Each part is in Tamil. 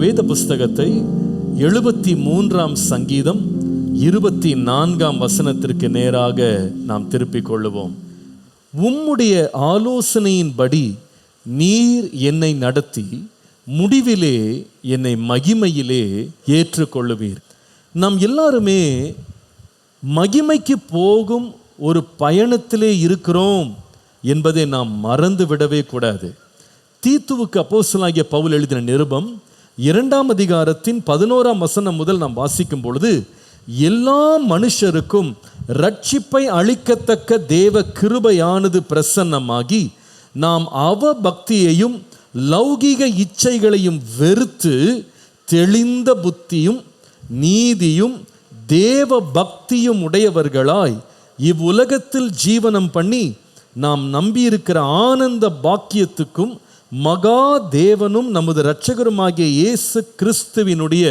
வேத புஸ்தகத்தை 73ஆம் சங்கீதம் 24ஆம் வசனத்திற்கு நேராக நாம் திருப்பிக் கொள்ளுவோம். உம்முடைய ஆலோசனையின்படி நீர் என்னை நடத்தி முடிவிலே என்னை மகிமையிலே ஏற்றுக்கொள்ளுவீர். நாம் எல்லாருமே மகிமைக்கு போகும் ஒரு பயணத்திலே இருக்கிறோம் என்பதை நாம் மறந்து விடவே கூடாது. தீத்துவுக்கு அப்போஸ்தலனாகிய பவுல் எழுதின நிருபம் 2ஆம் அதிகாரத்தின் 11ஆம் வசனம் முதல் நாம் வாசிக்கும் பொழுது, எல்லா மனுஷருக்கும் ரட்சிப்பை அளிக்கத்தக்க தேவ கிருபையானது பிரசன்னமாகி நாம் அவ பக்தியையும் லௌகிக இச்சைகளையும் வெறுத்து தெளிந்த புத்தியும் நீதியும் தேவ பக்தியும் உடையவர்களாய் இவ்வுலகத்தில் ஜீவனம் பண்ணி நாம் நம்பியிருக்கிற ஆனந்த பாக்கியத்துக்கும் மகா தேவனும் நமது இரட்சகருமாகிய இயேசு கிறிஸ்துவினுடைய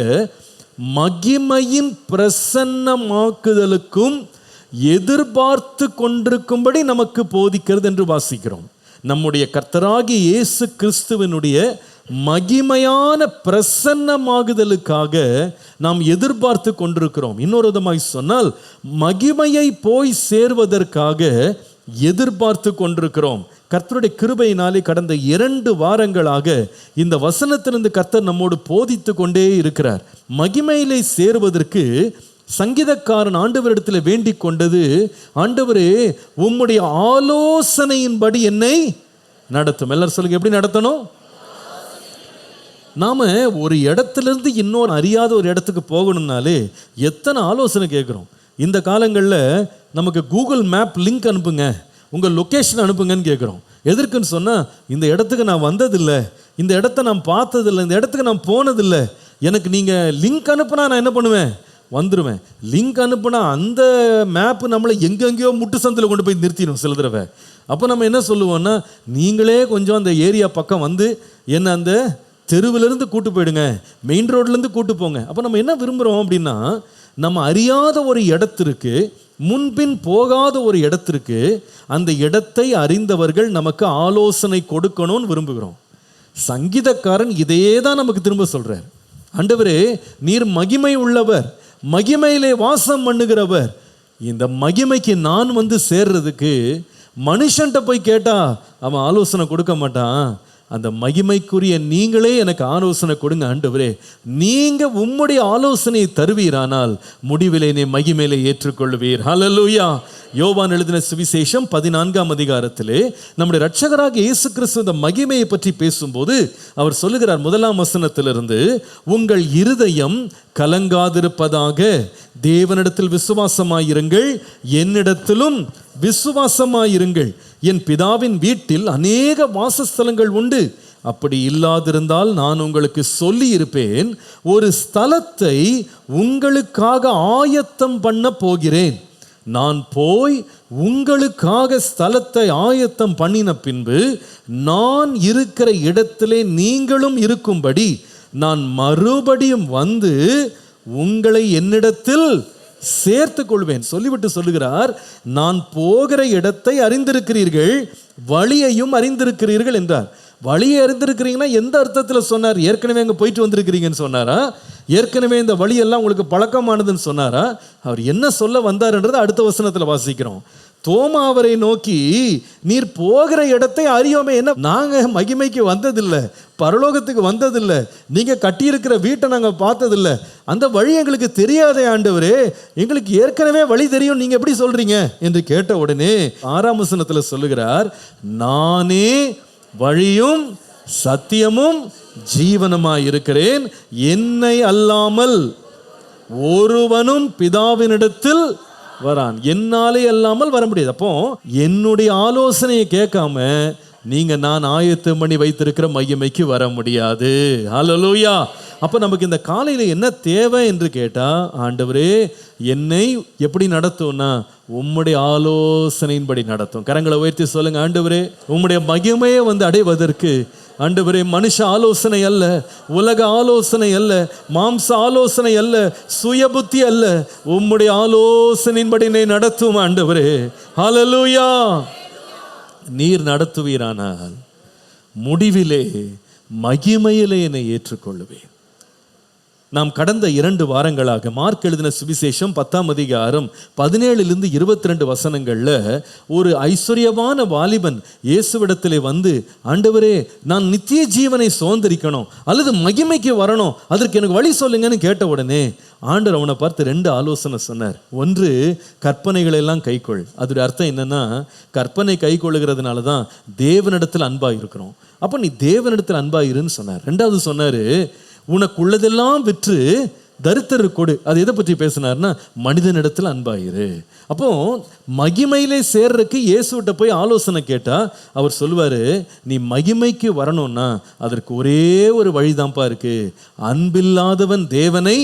மகிமையின் பிரசன்னமாக்குதலுக்கும் எதிர்பார்த்து கொண்டிருக்கும்படி நமக்கு போதிக்கிறது என்று வாசிக்கிறோம். நம்முடைய கர்த்தராகிய இயேசு கிறிஸ்துவினுடைய மகிமையான பிரசன்னமாகுதலுக்காக நாம் எதிர்பார்த்து கொண்டிருக்கிறோம். இன்னொரு விதமாய் சொன்னால், மகிமையை போய் சேர்வதற்காக எதிர்பார்த்து கொண்டிருக்கிறோம். கர்த்தருடைய கிருபையினாலே கடந்த 2 வாரங்களாக இந்த வசனத்திலிருந்து கர்த்தர் நம்மோடு போதித்து கொண்டே இருக்கிறார். மகிமையிலே சேருவதற்கு சங்கீதக்காரன் ஆண்டவரிடத்தில் வேண்டிக் கொண்டது, ஆண்டவரே உம்முடைய ஆலோசனையின்படி என்னை நடத்தும். எல்லாரும் சொல்லுங்க, எப்படி நடத்தணும்? நாம ஒரு இடத்துலேருந்து இன்னொரு அறியாத ஒரு இடத்துக்கு போகணும்னாலே எத்தனை ஆலோசனை கேட்குறோம். இந்த காலங்களில் நமக்கு கூகுள் மேப் லிங்க் அனுப்புங்க, உங்கள் லொக்கேஷன் அனுப்புங்கன்னு கேட்குறோம். எதற்குன்னு சொன்னால், இந்த இடத்துக்கு நான் வந்ததில்லை, இந்த இடத்த நான் பார்த்ததில்லை, இந்த இடத்துக்கு நான் போனதில்லை, எனக்கு நீங்கள் லிங்க் அனுப்புனா நான் என்ன பண்ணுவேன்? வந்துடுவேன். லிங்க் அனுப்புனா அந்த மேப்பு நம்மளை எங்கெங்கேயோ முட்டு சந்தில் கொண்டு போய் நிறுத்திடும் சில தடவை. அப்போ நம்ம என்ன சொல்லுவோம்னா, நீங்களே கொஞ்சம் அந்த ஏரியா பக்கம் வந்து என்ன அந்த தெருவிலேருந்து கூட்டு போயிடுங்க, மெயின் ரோட்லேருந்து கூட்டு போங்க. அப்போ நம்ம என்ன விரும்புகிறோம் அப்படின்னா, நம்ம அறியாத ஒரு இடத்திற்கு, முன்பின் போகாத ஒரு இடத்திற்கு, அந்த இடத்தை அறிந்தவர்கள் நமக்கு ஆலோசனை கொடுக்கணும்னு விரும்புகிறோம். சங்கீதக்காரன் இதையே தான் நமக்கு திரும்ப சொல்கிறார். ஆண்டவரே நீர் மகிமை உள்ளவர், மகிமையிலே வாசம் பண்ணுகிறவர். இந்த மகிமைக்கு நான் வந்து சேர்றதுக்கு மனுஷன்ட்ட போய் கேட்டா அவன் ஆலோசனை கொடுக்க மாட்டான். அந்த மகிமைக்குரிய நீங்களே எனக்கு ஆலோசனை கொடுங்க ஆண்டவரே. நீங்க உம்முடைய ஆலோசனையை தருவீரானால் முடிவிலே நீ மகிமையிலே ஏற்றுக்கொள்வீர். ஹல்லேலூயா. யோவான் எழுதின சுவிசேஷம் 14ஆம் அதிகாரத்திலே நம்முடைய இரட்சகராகிய இயேசு கிறிஸ்து இந்த மகிமையை பற்றி பேசும்போது அவர் சொல்லுகிறார், 1ஆம் வசனத்திலிருந்து, உங்கள் இருதயம் கலங்காதிருப்பதாக தேவனிடத்தில் விசுவாசமாயிருங்கள், என்னிடத்திலும் விசுவாசமாயிருங்கள். என் பிதாவின் வீட்டில் அநேக வாசஸ்தலங்கள் உண்டு. அப்படி இல்லாதிருந்தால் நான் உங்களுக்கு சொல்லி இருப்பேன், ஒரு ஸ்தலத்தை உங்களுக்காக ஆயத்தம் பண்ண போகிறேன். நான் போய் உங்களுக்காக ஸ்தலத்தை ஆயத்தம் பண்ணின பின்பு நான் இருக்கிற இடத்திலே நீங்களும் இருக்கும்படி நான் மறுபடியும் வந்து உங்களை என்னிடத்தில் சேர்த்து கொள்வேன். சொல்லிவிட்டு சொல்லுகிறார், நான் போகிற இடத்தை அறிந்திருக்கிறீர்கள், வழியையும் அறிந்திருக்கிறீர்கள் என்றார். வழியை அறிந்திருக்கிறீங்கன்னா எந்த அர்த்தத்தில் சொன்னார்? ஏற்கனவே அங்கே போயிட்டு வந்திருக்கிறீங்கன்னு சொன்னாரா? ஏற்கனவே இந்த வழியெல்லாம் உங்களுக்கு பழக்கமானதுன்னு சொன்னாரா? அவர் என்ன சொல்ல வந்தார்ன்றதை அடுத்த வசனத்தில் வாசிக்கிறோம். தோமா அவரை நோக்கி, நீர் போகிற இடத்தை அறியோமே. என்ன, நாங்கள் மகிமைக்கு வந்ததில்லை, பரலோகத்துக்கு வந்ததில்லை, நீங்கள் கட்டியிருக்கிற வீட்டை நாங்கள் பார்த்ததில்லை, அந்த வழி எங்களுக்கு தெரியாதே ஆண்டவரே, எங்களுக்கு ஏற்கனவே வழி தெரியும், நீங்கள் எப்படி சொல்கிறீங்க என்று கேட்ட உடனே 6ஆம் வசனத்தில் சொல்லுகிறார், நானே வழியும் சத்தியமும் ஜீவனுமாய் இருக்கிறேன், என்னை அல்லாமல் ஒருவனும் பிதாவினிடத்தில் வரான். என்னாலே அல்லாமல் வர முடியாது. அப்போ என்னுடைய ஆலோசனையை கேட்காம நீங்க நான் ஆயத்தம் பண்ணி வைத்திருக்கிற மகிமைக்கு வர முடியாது. ஹல்லேலூயா. அப்போ நமக்கு இந்த காலையில் என்ன தேவை என்று கேட்டா, ஆண்டவரே என்னை எப்படி நடத்தும்னா உம்முடைய ஆலோசனையின்படி நடத்தும். கரங்களை உயர்த்தி சொல்லுங்க, ஆண்டவரே உம்முடைய மகிமையை வந்து அடைவதற்கு ஆண்டவரே மனுஷ ஆலோசனை அல்ல, உலக ஆலோசனை அல்ல, மாம்ச ஆலோசனை அல்ல, சுய புத்தி அல்ல, உம்முடைய ஆலோசனையின்படி என்னை நடத்தும் ஆண்டவரே. ஹல்லேலூயா. நீர் நடத்துவீரானால் முடிவிலே மகிமையிலே என்னை ஏற்றுக்கொள்ளுவேன். நாம் கடந்த 2 வாரங்களாக மார்க் எழுதின சுவிசேஷம் 10ஆம் அதிகாரம் 17 22 வசனங்கள்ல ஒரு ஐஸ்வர்யமான வாலிபன் இயேசுவிடத்திலே வந்து, ஆண்டவரே, நான் நித்திய ஜீவனை சுதந்தரிக்கணும் அல்லது மகிமைக்கு வரணும், அதற்கு எனக்கு வழி சொல்லுங்கன்னு கேட்ட உடனே ஆண்டவர் அவனை பார்த்து 2 ஆலோசனை சொன்னார். ஒன்று, கற்பனைகளை எல்லாம் கைக்கொள். அதோட அர்த்தம் என்னன்னா, கற்பனை கை கொள்ளுகிறதுனால தான் தேவனிடத்தில் அன்பா இருக்கிறோம். அப்போ நீ தேவனிடத்தில் அன்பா இருன்னு சொன்னார். 2வது சொன்னாரு, உனக்கு உள்ளதெல்லாம் விற்று தரித்திரர் கொடு. அது எதை பற்றி பேசினார்னா, மனிதனிடத்தில் அன்பாயிரு. அப்போ மகிமையிலே சேர்றதுக்கு இயேசுகிட்ட போய் ஆலோசனை கேட்டா அவர் சொல்லுவாரு, நீ மகிமைக்கு வரணும்னா அதற்கு ஒரே ஒரு வழிதான்ப்பா இருக்கு. அன்பில்லாதவன் தேவனை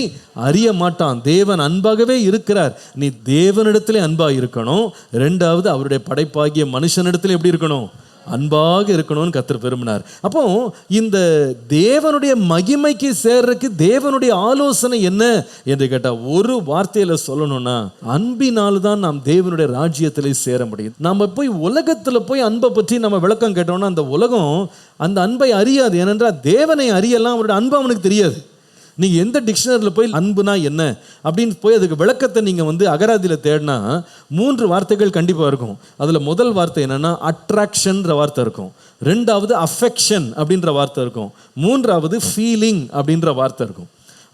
அறிய மாட்டான். தேவன் அன்பாகவே இருக்கிறார். நீ தேவனிடத்திலே அன்பா இருக்கணும். 2வது அவருடைய படைப்பாகிய மனுஷனிடத்தில் எப்படி இருக்கணும்? அன்பாக இருக்கணும்னு கர்த்தர் விரும்பினார். அப்போ இந்த தேவனுடைய மகிமைக்கு சேர்றதுக்கு தேவனுடைய ஆலோசனை என்ன என்று கேட்டா, ஒரு வார்த்தையில சொல்லணும்னா, அன்பினால் தான் நாம் தேவனுடைய ராஜ்யத்திலே சேர முடியும். நம்ம போய் உலகத்துல போய் அன்பை பற்றி நம்ம விளக்கம் கேட்டோம்னா, அந்த உலகம் அந்த அன்பை அறியாது. ஏனென்றால் தேவனை அறியலாம், அவருடைய அன்பு அவனுக்கு தெரியாது. நீங்கள் எந்த டிக்ஷனரியில் போய் அன்புனா என்ன அப்படின்னு போய் அதுக்கு விளக்கத்தை நீங்கள் அகராதியில் தேடினா 3 வார்த்தைகள் கண்டிப்பாக இருக்கும். அதில் முதல் வார்த்தை என்னென்னா அட்ராக்ஷன்ற வார்த்தை இருக்கும். 2வது அஃபெக்ஷன் அப்படின்ற வார்த்தை இருக்கும். 3வது ஃபீலிங் அப்படின்ற வார்த்தை இருக்கும்.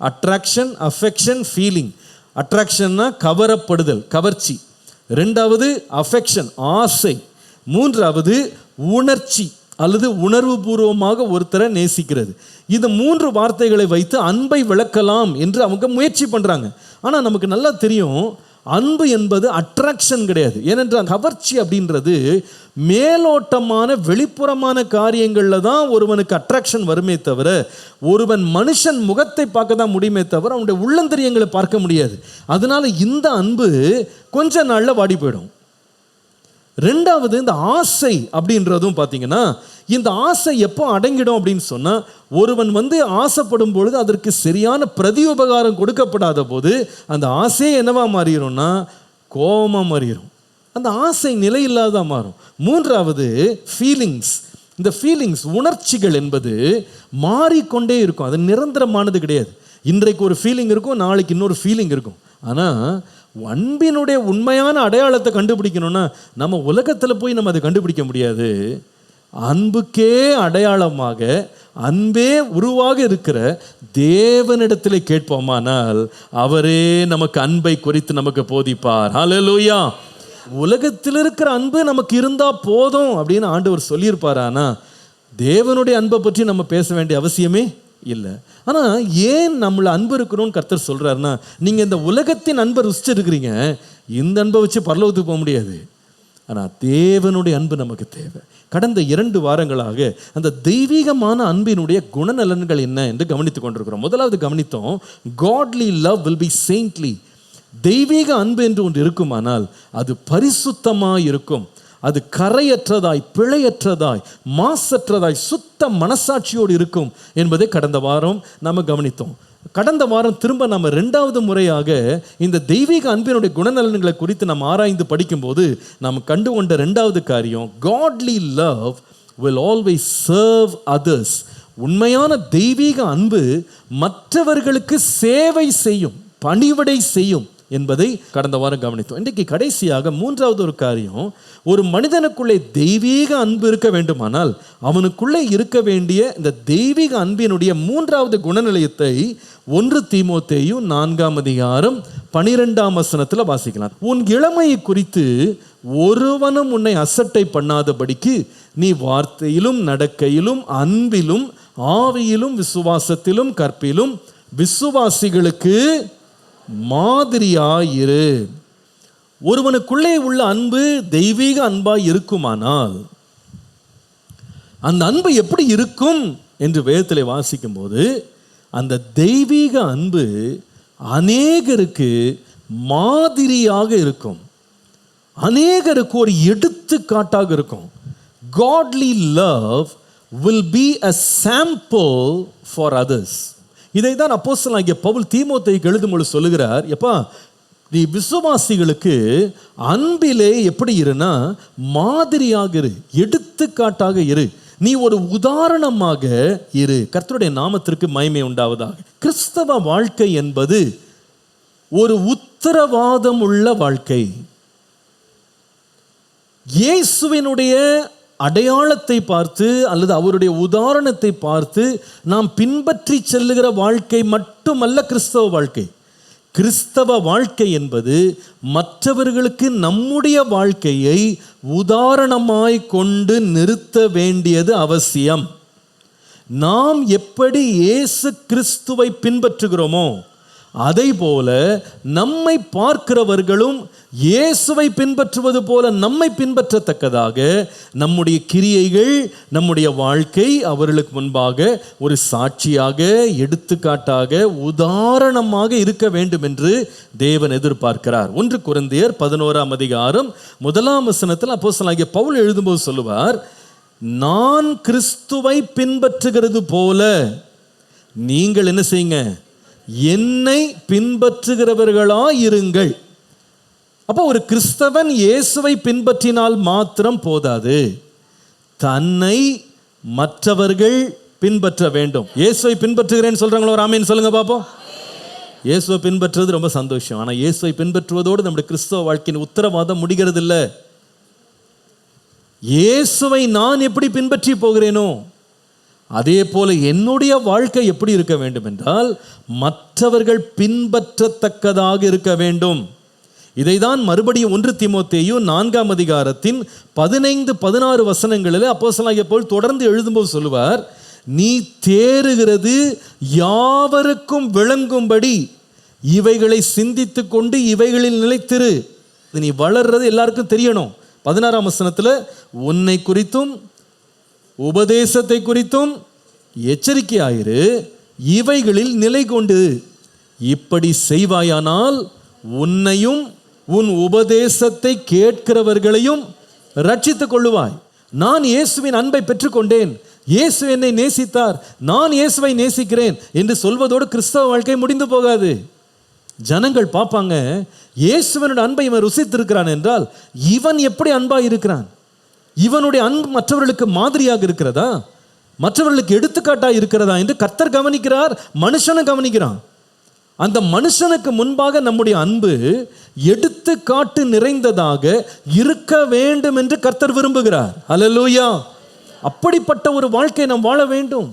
Attraction, affection, feeling. அட்ராக்ஷன்னா கவரப்படுதல், கவர்ச்சி. 2வது அஃபெக்ஷன், ஆசை. 3வது உணர்ச்சி அல்லது உணர்வு பூர்வமாக ஒருத்தரை நேசிக்கிறது. இந்த 3 வார்த்தைகளை வைத்து அன்பை விளக்கலாம் என்று அவங்க முயற்சி பண்ணுறாங்க. ஆனால் நமக்கு நல்லா தெரியும், அன்பு என்பது அட்ராக்ஷன் கிடையாது. ஏனென்றால் கவர்ச்சி அப்படின்றது மேலோட்டமான வெளிப்புறமான காரியங்களில் தான் ஒருவனுக்கு அட்ராக்ஷன் வருமே தவிர, ஒருவன் மனுஷன் முகத்தை பார்க்க தான் முடியுமே தவிர அவனுடைய உள்ளந்தரியங்களை பார்க்க முடியாது. அதனால இந்த அன்பு கொஞ்ச நாளில் வாடி போயிடும். 2வது இந்த ஆசை அப்படின்றதும் பார்த்தீங்கன்னா, இந்த ஆசை எப்போ அடங்கிடும் அப்படின்னு சொன்னால், ஒருவன் ஆசைப்படும் பொழுது அதற்கு சரியான பிரதி உபகாரம் கொடுக்கப்படாத போது அந்த ஆசையே என்னவா மாறிடும்னா கோபமாக மாறிடும். அந்த ஆசை நிலையில்லாத மாறும். 3வது ஃபீலிங்ஸ். இந்த ஃபீலிங்ஸ், உணர்ச்சிகள் என்பது மாறிக்கொண்டே இருக்கும். அது நிரந்தரமானது கிடையாது. இன்றைக்கு ஒரு ஃபீலிங் இருக்கும், நாளைக்கு இன்னொரு ஃபீலிங் இருக்கும். ஆனால் அன்பினுடைய உண்மையான அடையாளத்தை கண்டுபிடிக்கணும்னா நம்ம உலகத்தில் போய் நம்ம அதை கண்டுபிடிக்க முடியாது. அன்புக்கே அடையாளமாக அன்பே உருவாக இருக்கிற தேவனிடத்தில் கேட்போமானால் அவரே நமக்கு அன்பை குறித்து நமக்கு போதிப்பார். ஹல்லேலூயா. உலகத்தில் இருக்கிற அன்பு நமக்கு இருந்தா போதும் அப்படின்னு ஆண்டவர் சொல்லியிருப்பார். ஆனால் தேவனுடைய அன்பை பற்றி நம்ம பேச வேண்டிய அவசியமே இல்லை. ஆனால் ஏன் நம்மளை அன்பு இருக்கணும்னு கர்த்தர் சொல்கிறாருன்னா, நீங்கள் இந்த உலகத்தின் அன்பை ருசிச்சிருக்கிறீங்க, இந்த அன்பை வச்சு பரலோகத்துக்கு போக முடியாது. ஆனால் தேவனுடைய அன்பு நமக்கு தேவை. கடந்த 2 வாரங்களாக அந்த தெய்வீகமான அன்பினுடைய குணநலன்கள் என்ன என்று கவனித்து கொண்டிருக்கிறோம். முதலாவது கவனித்தோம், காட்லி லவ் வில் பி செயின்ட்லி. தெய்வீக அன்பு என்று ஒன்று இருக்குமானால் அது பரிசுத்தமாக இருக்கும். அது கரையற்றதாய், பிழையற்றதாய், மாசற்றதாய், சுத்த மனசாட்சியோடு இருக்கும் என்பதை கடந்த வாரம் நாம் கவனித்தோம். கடந்த வாரம் திரும்ப நம்ம 2வது முறையாக இந்த தெய்வீக அன்பினுடைய குணநலன்களை குறித்து நாம் ஆராய்ந்து படிக்கும்போது நாம் கண்டுகொண்ட 2வது காரியம், godly love will always serve others. உண்மையான தெய்வீக அன்பு மற்றவர்களுக்கு சேவை செய்யும், பணிவிடை செய்யும் என்பதை கடந்த வாரம் கவனித்தோம். இன்றைக்கு கடைசியாக 3வது ஒரு காரியம், ஒரு மனிதனுக்குள்ளே தெய்வீக அன்பு இருக்க வேண்டுமானால் அவனுக்குள்ளே இருக்க வேண்டிய இந்த தெய்வீக அன்பினுடைய 3வது குணநிலையத்தை 1 தீமோத்தேயு 4ஆம் அதிகாரம் 12ஆம் வசனத்தில் வாசிக்கலாம். உன் இளமையை குறித்து ஒருவனும் உன்னை அசட்டை பண்ணாதபடிக்கு நீ வார்த்தையிலும் நடக்கையிலும் அன்பிலும் ஆவியிலும் விசுவாசத்திலும் கற்பிலும் விசுவாசிகளுக்கு மாதிரியாயிரு. ஒருவனுக்குள்ளே உள்ள அன்பு தெய்வீக அன்பாய் இருக்குமானால் அந்த அன்பு எப்படி இருக்கும் என்று வேதத்திலே வாசிக்கும் போது, அந்த தெய்வீக அன்பு அநேகருக்கு மாதிரியாக இருக்கும், அநேகருக்கு ஒரு எடுத்துக்காட்டாக இருக்கும். Godly love will be a sample for others. இதை தான் அப்போஸ்தலனாகிய பவுல் தீமோத்தேயுக்கு எழுதும்போது சொல்லுகிறார், எப்பா நீ விசுவாசிகளுக்கு அன்பிலே எப்படி இருனா மாதிரியாக இரு, எடுத்துக்காட்டாக இரு. நீ ஒரு உதாரணமாக இரு. கர்த்தருடைய நாமத்திற்கு மகிமை உண்டாவதாக. கிறிஸ்தவ வாழ்க்கை என்பது ஒரு உத்தரவாதம் உள்ள வாழ்க்கை. இயேசுவினுடைய அடையாளத்தை பார்த்து அல்லது அவருடைய உதாரணத்தை பார்த்து நாம் பின்பற்றி செல்லுகிற வாழ்க்கை மட்டுமல்ல கிறிஸ்தவ வாழ்க்கை. கிறிஸ்தவ வாழ்க்கை என்பது மற்றவர்களுக்கு நம்முடைய வாழ்க்கையை உதாரணமாய் கொண்டு நிறுத்த வேண்டியது அவசியம். நாம் எப்படி இயேசு கிறிஸ்துவை பின்பற்றுகிறோமோ அதை போல நம்மை பார்க்கிறவர்களும் இயேசுவை பின்பற்றுவது போல நம்மை பின்பற்றத்தக்கதாக நம்முடைய கிரியைகள், நம்முடைய வாழ்க்கை அவர்களுக்கு முன்பாக ஒரு சாட்சியாக, எடுத்துக்காட்டாக, உதாரணமாக இருக்க வேண்டும் என்று தேவன் எதிர்பார்க்கிறார். 1 கொரிந்தியர் 11 அப்போஸ்தலனாகிய பவுல் எழுதும்போது சொல்லுவார், நான் கிறிஸ்துவை பின்பற்றுகிறது போல நீங்கள் என்ன செய்யுங்க, என்னை பின்பற்றுகிறவர்களாயிருங்கள். அப்போ ஒரு கிறிஸ்தவன் இயேசுவை பின்பற்றினால் மாத்திரம் போதாது, தன்னை மற்றவர்கள் பின்பற்ற வேண்டும். இயேசுவை பின்பற்றுகிறேன்னு சொல்றாங்களோ, ஒரு ஆமென் சொல்லுங்க பாப்போம். இயேசுவை பின்பற்றுவது ரொம்ப சந்தோஷம். ஆனால் இயேசுவை பின்பற்றுவதோடு நம்முடைய கிறிஸ்தவ வாழ்க்கையின் உத்தரவாதம் முடிகிறது இல்லை. இயேசுவை நான் எப்படி பின்பற்றி போகிறேனோ அதே போல என்னுடைய வாழ்க்கை எப்படி இருக்க வேண்டும் என்றால் மற்றவர்கள் பின்பற்றத்தக்கதாக இருக்க வேண்டும். இதைதான் மறுபடியும் 1 தீமோத்தேயு 4 15-16 அப்போஸ்தலனாகிய பவுல் தொடர்ந்து எழுதும்போது சொல்லுவார், நீ தேறுகிறது யாவருக்கும் விளங்கும்படி இவைகளை சிந்தித்து கொண்டு இவைகளில் நிலைத்திரு. நீ வளர்றது எல்லாருக்கும் தெரியணும். 16 உன்னை குறித்தும் உபதேசத்தை குறித்தும் எச்சரிக்கையாயிரு, இவைகளில் நிலை கொண்டு இப்படி செய்வாயானால் உன்னையும் உன் உபதேசத்தை கேட்கிறவர்களையும் ரட்சித்துக் கொள்ளுவாய். நான் இயேசுவின் அன்பை பெற்றுக்கொண்டேன், இயேசு என்னை நேசித்தார், நான் இயேசுவை நேசிக்கிறேன் என்று சொல்வதோடு கிறிஸ்தவ வாழ்க்கை முடிந்து போகாது. ஜனங்கள் பார்ப்பாங்க, இயேசுவனுடைய அன்பை இவன் ருசித்திருக்கிறான் என்றால் இவன் எப்படி அன்பா இருக்கிறான், இவனுடைய அன்பு மற்றவர்களுக்கு மாதிரியாக இருக்கிறதா, மற்றவர்களுக்கு எடுத்துக்காட்டாக இருக்கிறதா என்று கர்த்தர் கவனிக்கிறார், மனுஷனும் கவனிக்கிறான். அந்த மனுஷனுக்கு முன்பாக நம்முடைய அன்பு எடுத்துக்காட்டு நிறைந்ததாக இருக்க வேண்டும் என்று கர்த்தர் விரும்புகிறார். அல்லேலூயா. அப்படிப்பட்ட ஒரு வாழ்க்கை நாம் வாழ வேண்டும்.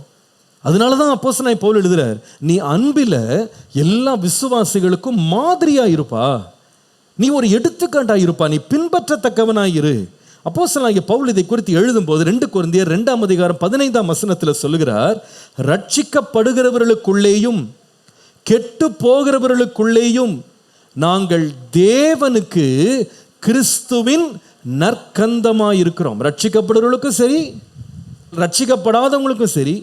அதனால தான் அப்போஸ்தலனாகிய பவுல் எழுதுறார், நீ அன்பில் எல்லா விசுவாசிகளுக்கும் மாதிரியா இருப்பா, நீ ஒரு எடுத்துக்காட்டாக இருப்பா, நீ பின்பற்றத்தக்கவனாயிரு. அப்போஸ்தலனாகிய பவுல் இதை குறித்து எழுதும்போது 2 கொரிந்தியர் 2 சொல்லுகிறார், ரட்சிக்கப்படுகிறவர்களுக்குள்ளேயும் கெட்டு போகிறவர்களுக்குள்ளேயும் நாங்கள் தேவனுக்கு கிறிஸ்துவின் நற்கந்தமாக இருக்கிறோம். ரட்சிக்கப்படுறவர்களுக்கும் சரி, ரட்சிக்கப்படாதவங்களுக்கும் சரி,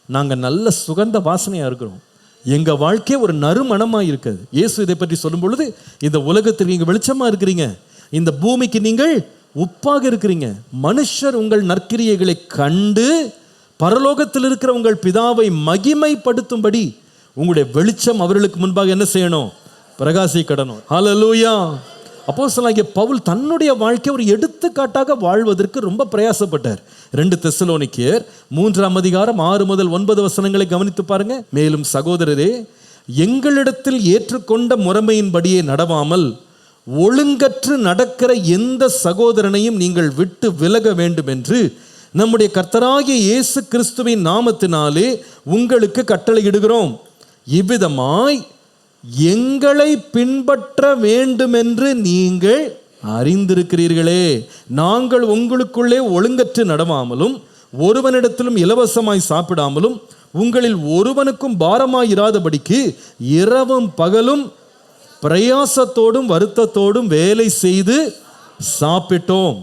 நாங்கள் நல்ல சுகந்த வாசனையாக இருக்கிறோம். எங்கள் வாழ்க்கை ஒரு நறுமணமாக இருக்குது. இயேசு இதை பற்றி சொல்லும் பொழுது, இந்த உலகத்திற்கு நீங்கள் வெளிச்சமாக இருக்கிறீங்க, இந்த பூமிக்கு நீங்கள் உப்பாக இருக்கிறீங்க. மனுஷர் உங்கள் நற்கிரியைகளை கண்டு பரலோகத்தில் இருக்கிற உங்கள் பிதாவை மகிமைப்படுத்தும்படி உங்களுடைய வெளிச்சம் அவர்களுக்கு முன்பாக என்ன செய்யணும், பிரகாசிக்கணும். ஹல்லேலூயா. அப்போஸ்தலனாகிய பவுல் தன்னுடைய வாழ்க்கை ஒரு எடுத்துக்காட்டாக வாழ்வதற்கு ரொம்ப பிரயாசப்பட்டார். 2 தெசலோனிக்கேயர் 3 கவனித்து பாருங்க. மேலும் சகோதரரே, எங்களிடத்தில் ஏற்றுக்கொண்ட முறைமையின்படியே நடவாமல் ஒழுங்கற்று நடக்கிற எந்த சகோதரனையும் நீங்கள் விட்டு விலக வேண்டும் என்று நம்முடைய கர்த்தராகிய இயேசு கிறிஸ்துவின் நாமத்தினாலே உங்களுக்கு கட்டளையிடுகிறோம். இவ்விதமாய் எங்களை பின்பற்ற வேண்டும் என்று நீங்கள் அறிந்திருக்கிறீர்களே. நாங்கள் உங்களுக்குள்ளே ஒழுங்கற்று நடவாமலும் ஒருவனிடத்திலும் இலவசமாய் சாப்பிடாமலும் உங்களில் ஒருவனுக்கும் பாரமாயிராதபடிக்கு இரவும் பகலும் பிரயாசத்தோடும் வருத்தத்தோடும் வேலை செய்து சாப்பிட்டோம்.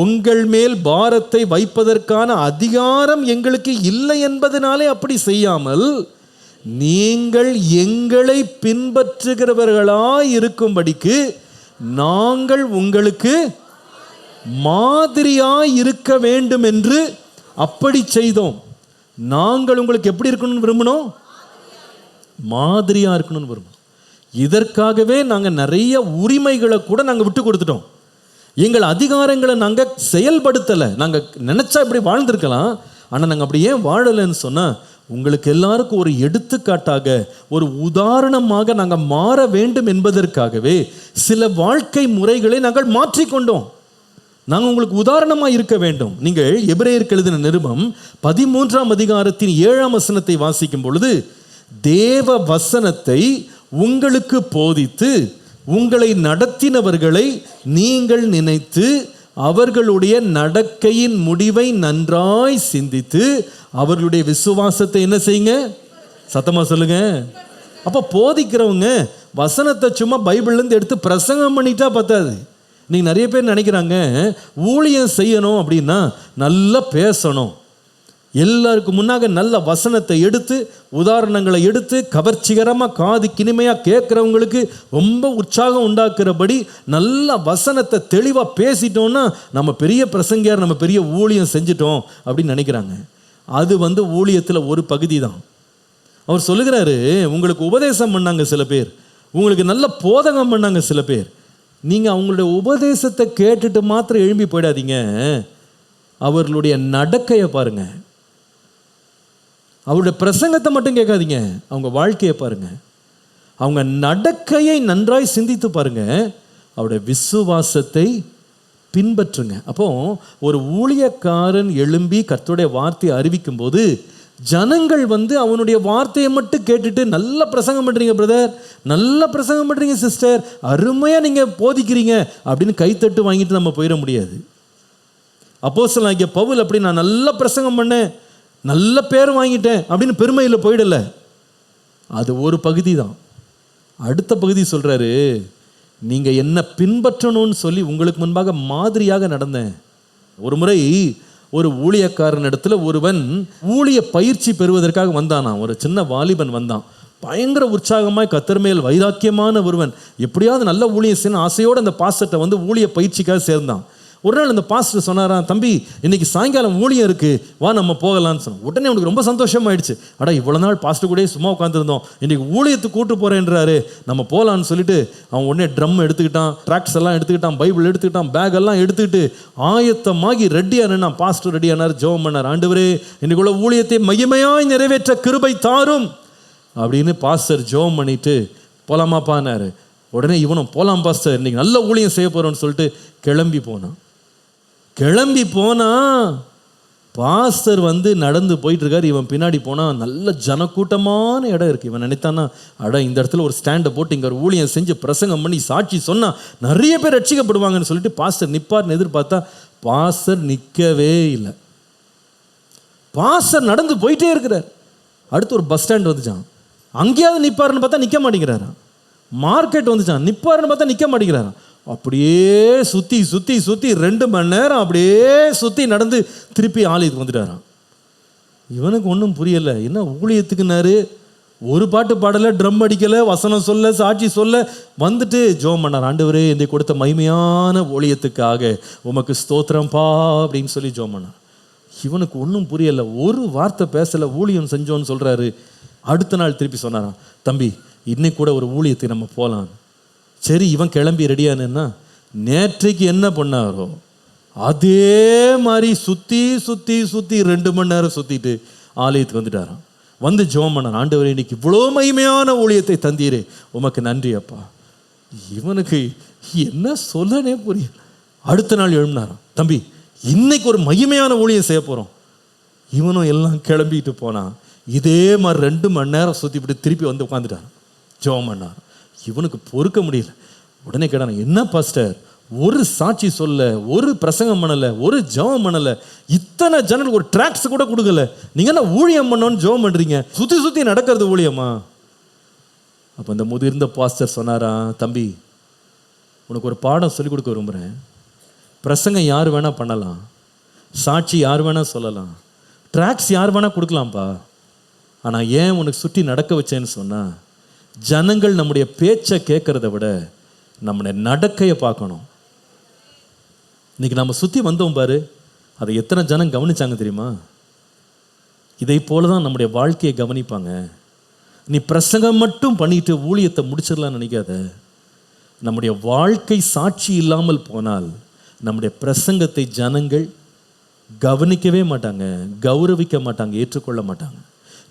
உங்கள் மேல் பாரத்தை வைப்பதற்கான அதிகாரம் எங்களுக்கு இல்லை என்பதனாலே அப்படி செய்யாமல் நீங்கள் எங்களை பின்பற்றுகிறவர்களாய் இருக்கும்படிக்கு நாங்கள் உங்களுக்கு மாதிரியாய் இருக்க வேண்டும் என்று அப்படி செய்தோம். நாங்கள் உங்களுக்கு எப்படி இருக்கணும்னு விரும்பணும், மாதிரியா இருக்கணும்னு விரும்பணும். இதற்காகவே நாங்கள் நிறைய உரிமைகளை கூட நாங்கள் விட்டு கொடுத்துட்டோம். எங்கள் அதிகாரங்களை நாங்கள் செயல்படுத்தலை. நாங்கள் நினச்சா இப்படி வாழ்ந்திருக்கலாம், ஆனால் நாங்கள் அப்படி ஏன் வாழலைன்னு சொன்னால், உங்களுக்கு எல்லாருக்கும் ஒரு எடுத்துக்காட்டாக, ஒரு உதாரணமாக நாங்கள் மாற வேண்டும் என்பதற்காகவே சில வாழ்க்கை முறைகளை நாங்கள் மாற்றிக்கொண்டோம். நாங்கள் உங்களுக்கு உதாரணமாக இருக்க வேண்டும். நீங்கள் எபிரேயருக்கு எழுதின நிருபம் 13ஆம் அதிகாரத்தின் 7ஆம் வசனத்தை வாசிக்கும் பொழுது, தேவ வசனத்தை உங்களுக்கு போதித்து உங்களை நடத்தினவர்களை நீங்கள் நினைத்து அவர்களுடைய நடக்கையின் முடிவை நன்றாய் சிந்தித்து அவர்களுடைய விசுவாசத்தை என்ன செய்யுங்க? சத்தமா சொல்லுங்க. அப்போ போதிக்கிறவங்க வசனத்தை சும்மா பைபிள்லேருந்து எடுத்து பிரசங்கம் பண்ணிட்டா பத்தாது. நீங்கள் நிறைய பேர் நினைக்கிறாங்க, ஊழியம் செய்யணும் அப்படின்னா நல்லா பேசணும், எல்லாருக்கும் முன்னாக நல்ல வசனத்தை எடுத்து உதாரணங்களை எடுத்து கவர்ச்சிகரமாக காது கினிமையாக கேட்குறவங்களுக்கு ரொம்ப உற்சாகம் உண்டாக்குறபடி நல்ல வசனத்தை தெளிவாக பேசிட்டோம்னா நம்ம பெரிய பிரசங்கியார், நம்ம பெரிய ஊழியம் செஞ்சிட்டோம் அப்படின்னு நினைக்கிறாங்க. அது ஊழியத்தில் ஒரு பகுதி தான். அவர் சொல்லுகிறாரு, உங்களுக்கு உபதேசம் பண்ணாங்க சில பேர், உங்களுக்கு நல்ல போதகம் பண்ணாங்க சில பேர், நீங்கள் அவங்களுடைய உபதேசத்தை கேட்டுட்டு மாத்திரம் எழும்பி போயிடாதீங்க, அவர்களுடைய நடக்கையை பாருங்க. அவருடைய பிரசங்கத்தை மட்டும் கேட்காதீங்க, அவங்க வாழ்க்கையை பாருங்க, அவங்க நடக்கையை நன்றாய் சிந்தித்து பாருங்க, அவருடைய விசுவாசத்தை பின்பற்றுங்க. அப்போ ஒரு ஊழியக்காரன் எழும்பி கர்த்தருடைய வார்த்தையை அறிவிக்கும் போது ஜனங்கள் அவனுடைய வார்த்தையை மட்டும் கேட்டுட்டு நல்ல பிரசங்கம் பண்ணுறீங்க பிரதர், நல்ல பிரசங்கம் பண்ணுறீங்க சிஸ்டர், அருமையாக நீங்கள் போதிக்கிறீங்க அப்படின்னு கைத்தட்டு வாங்கிட்டு நம்ம போயிட முடியாது. அப்போஸ்தலனாகிய பவுல் அப்படி நான் நல்ல பிரசங்கம் பண்ணேன், நல்ல பேர் வாங்கிட்டேன் அப்படின்னு பெருமையில் போயிடல. அது ஒரு பகுதி தான். அடுத்த பகுதி சொல்கிறாரு, நீங்கள் என்ன பின்பற்றணும்னு சொல்லி உங்களுக்கு முன்பாக மாதிரியாக நடந்தேன். ஒரு முறை ஒரு ஊழியக்காரன் இடத்துல ஒருவன் ஊழிய பயிற்சி பெறுவதற்காக வந்தானா. ஒரு சின்ன வாலிபன் வந்தான், பயங்கர உற்சாகமாய் கர்த்தர் மேல் வைராக்கியமான ஒருவன், எப்படியாவது நல்ல ஊழியம் செய்யணும் ஆசையோடு அந்த பாஸ்டர்கிட்ட ஊழிய பயிற்சிக்காக சேர்ந்தான். ஒரு நாள் அந்த பாஸ்டர் சொன்னாராம், தம்பி இன்னைக்கு சாயங்காலம் ஊழியம் இருக்கு, வா நம்ம போகலான்னு சொன்னோம். உடனே அவனுக்கு ரொம்ப சந்தோஷமாயிடுச்சு. அடா இவ்வளோ நாள் பாஸ்டர் கூட சும்மா உட்காந்துருந்தோம், இன்னைக்கு ஊழியத்துக்கு கூட்டு போறேன்றாரு, நம்ம போகலான்னு சொல்லிட்டு அவன் உடனே ட்ரம் எடுத்துக்கிட்டான், ட்ராக்ஸ் எல்லாம் எடுத்துக்கிட்டான், பைபிள் எடுத்துக்கிட்டான், பேக் எல்லாம் எடுத்துக்கிட்டு ஆயத்தமாகி ரெடியாக நின்னான். பாஸ்டர் ரெடியானார், ஜெபம் பண்ணார், ஆண்டவரே இன்னைக்குள்ள ஊழியத்தை மகிமையாய் நிறைவேற்ற கிருபை தாரும் அப்படின்னு பாஸ்டர் ஜெபம் பண்ணிட்டு போலாமாப்பானாரு. உடனே இவனும் போலாம் பாஸ்டர், இன்னைக்கு நல்ல ஊழியம் செய்ய போறோம்னு சொல்லிட்டு கிளம்பி போனா பாஸ்டர் நடந்து போயிட்டு இருக்காரு. இவன் பின்னாடி போனா நல்ல ஜனக்கூட்டமான இடம் இருக்கு. இவன் நினைத்தானா, இந்த இடத்துல ஒரு ஸ்டாண்டை போட்டு இங்க ஒரு ஊழியம் செஞ்சு பிரசங்கம் பண்ணி சாட்சி சொன்னா நிறைய பேர் ரட்சிக்கப்படுவாங்கன்னு சொல்லிட்டு பாஸ்டர் நிப்பார்னு எதிர்பார்த்தா பாஸ்டர் நிற்கவே இல்லை. பாஸ்டர் நடந்து போயிட்டே இருக்கிறார். அடுத்து ஒரு பஸ் ஸ்டாண்ட் வந்துச்சான், அங்கேயாவது நிற்பாருன்னு பார்த்தா நிற்க மாட்டேங்கிறாராம். மார்க்கெட் வந்துச்சான், நிற்பாருன்னு பார்த்தா நிற்க மாட்டேங்கிறாராம். அப்படியே சுற்றி 2 மணி நேரம் அப்படியே சுற்றி நடந்து திருப்பி ஆலயத்துக்கு வந்துட்டாராம். இவனுக்கு ஒன்றும் புரியலை, என்ன ஊழியத்துக்குனாரு, ஒரு பாட்டு பாடலை, ட்ரம் அடிக்கலை, வசனம் சொல்ல, சாட்சி சொல்ல, வந்துட்டு ஜெபம் பண்ணார். ஆண்டவரே என்னை கொடுத்த மகிமையான ஊழியத்துக்காக உமக்கு ஸ்தோத்திரம்பா அப்படின்னு சொல்லி ஜெபம் பண்ணார். இவனுக்கு ஒன்றும் புரியலை, ஒரு வார்த்தை பேசலை, ஊழியம் செஞ்சோன்னு சொல்கிறாரு. அடுத்த நாள் திருப்பி சொன்னாராம், தம்பி இன்னைக்கு கூட ஒரு ஊழியத்துக்கு நம்ம போகலாம். சரி இவன் கிளம்பி ரெடியானா, நேற்றைக்கு என்ன பண்ணாரோ அதே மாதிரி சுற்றி 2 மணி நேரம் சுற்றிட்டு ஆலயத்துக்கு வந்துட்டாராம். வந்து ஜெபம் பண்ணார், ஆண்டவரே இன்னைக்கு இவ்வளோ மகிமையான ஊழியத்தை தந்தீரே உமக்கு நன்றி அப்பா. இவனுக்கு என்ன சொல்லனே புரியல. அடுத்த நாள் எழும்பினாராம், தம்பி இன்னைக்கு ஒரு மகிமையான ஊழியம் செய்ய போகிறோம். இவனும் எல்லாம் கிளம்பிட்டு போனான். இதே மாதிரி 2 மணி நேரம் சுற்றிவிட்டு திருப்பி வந்து உட்காந்துட்டான், ஜெபம் பண்ணார். இவனுக்கு பொறுக்க முடியல. உடனே கேட்டான், என்ன பாஸ்டர் ஒரு சாட்சி சொல்ல, ஒரு பிரசங்கம் பண்ணலை, ஒரு ஜெபம் பண்ணலை, இத்தனை ஜனங்களுக்கு ஒரு ட்ராக்ஸ் கூட கொடுக்கல, நீங்கள் என்ன ஊழியம் பண்ணோன்னு ஜெபம் பண்ணுறீங்க, சுற்றி நடக்கிறது ஊழியமா? அப்போ அந்த முதிர்ந்த பாஸ்டர் சொன்னாரா, தம்பி உனக்கு ஒரு பாடம் சொல்லிக் கொடுக்க விரும்புகிறேன். பிரசங்கம் யார் வேணால் பண்ணலாம், சாட்சி யார் வேணால் சொல்லலாம், ட்ராக்ஸ் யார் வேணால் கொடுக்கலாம்ப்பா. ஆனால் ஏன் உனக்கு சுற்றி நடக்க வச்சேன்னு சொன்னால், ஜனங்கள் நம்முடைய பேச்சை கேட்கறத விட நம்முடைய நடக்கையை பார்க்கணும். இன்னைக்கு நம்ம சுற்றி வந்தோம் பாரு, அதை எத்தனை ஜனம் கவனிச்சாங்க தெரியுமா? இதை போல தான் நம்முடைய வாழ்க்கையை கவனிப்பாங்க. நீ பிரசங்கம் மட்டும் பண்ணிட்டு ஊழியத்தை முடிச்சிடலான்னு நினைக்காத. நம்முடைய வாழ்க்கை சாட்சி இல்லாமல் போனால் நம்முடைய பிரசங்கத்தை ஜனங்கள் கவனிக்கவே மாட்டாங்க, கௌரவிக்க மாட்டாங்க, ஏற்றுக்கொள்ள மாட்டாங்க.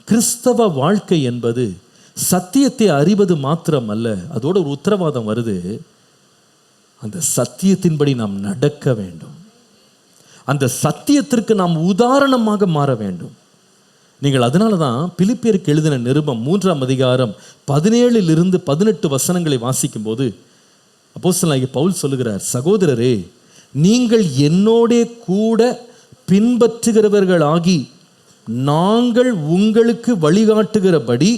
கிறிஸ்தவ வாழ்க்கை என்பது சத்தியத்தை அறிவது மாத்திரம் அல்ல, அதோட ஒரு உத்தரவாதம் வருது. அந்த சத்தியத்தின்படி நாம் நடக்க வேண்டும். அந்த சத்தியத்திற்கு நாம் உதாரணமாக மாற வேண்டும். நீங்கள் அதனால தான் பிலிப்பியருக்கு எழுதின நிருபம் 3ஆம் அதிகாரம் 17 - 18 வசனங்களை வாசிக்கும் போது அப்போஸ்தலனாகிய பவுல் சொல்லுகிறார், சகோதரரே, நீங்கள் என்னோடே கூட பின்பற்றுகிறவர்களாகி நாங்கள் உங்களுக்கு வழிகாட்டுகிறபடி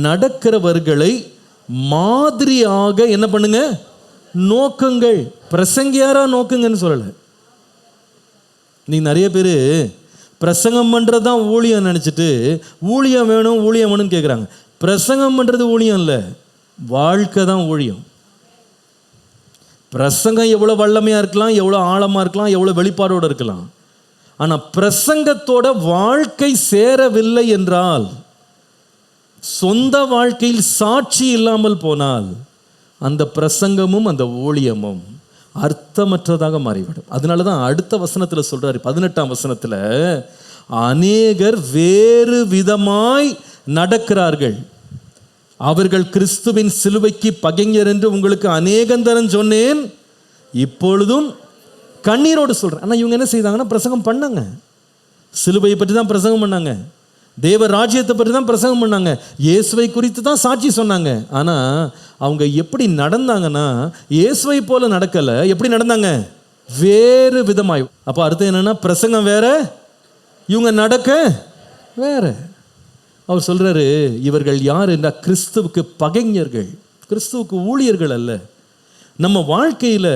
நடக்கிறவர்களை மாதிரியாக என்ன பண்ணுங்க, நோக்குங்கள். பிரசங்கியாரா நோக்குங்கன்னு சொல்லலை. நீ நிறைய பேர் பிரசங்கம் பண்ணுறது தான் ஊழியம் நினச்சிட்டு ஊழியம் வேணும் ஊழியம் வேணும்னு கேட்குறாங்க. பிரசங்கம் பண்ணுறது ஊழியம் இல்லை, வாழ்க்கை தான் ஊழியம். பிரசங்கம் எவ்வளோ வல்லமையாக இருக்கலாம், எவ்வளோ ஆழமாக இருக்கலாம், எவ்வளோ வெளிப்பாடோடு இருக்கலாம். ஆனால் பிரசங்கத்தோட வாழ்க்கை சேரவில்லை என்றால், சொந்த வாழ்க்கையில் சாட்சி இல்லாமல் போனால், அந்த பிரசங்கமும் அந்த ஊழியமும் அர்த்தமற்றதாக மாறிவிடும். அதனால தான் அடுத்த வசனத்தில் சொல்றாரு, 18ஆம் வசனத்தில், அநேகர் வேறு விதமாய் நடக்கிறார்கள், அவர்கள் கிறிஸ்துவின் சிலுவைக்கு பகைஞர் என்று உங்களுக்கு அநேகந்தரம் சொன்னேன், இப்பொழுதும் கண்ணீரோடு சொல்றேன். ஆனால் இவங்க என்ன செய்தாங்கன்னா பிரசங்கம் பண்ணாங்க, சிலுவையை பற்றி தான் பிரசங்கம் பண்ணாங்க, தேவ ராஜ்யத்தை பற்றி தான் பிரசங்கம் பண்ணாங்க, இயேசுவை குறித்து தான் சாட்சி சொன்னாங்க. ஆனால் அவங்க எப்படி நடந்தாங்கன்னா இயேசுவை போல நடக்கலை. எப்படி நடந்தாங்க? வேறு விதமாய். அப்போ அர்த்தம் என்னன்னா, பிரசங்கம் வேற, இவங்க நடக்க வேற. அவர் சொல்றாரு, இவர்கள் யார் என்றால் கிறிஸ்துவுக்கு பகைஞர்கள், கிறிஸ்துவுக்கு ஊழியர்கள் அல்ல. நம்ம வாழ்க்கையில்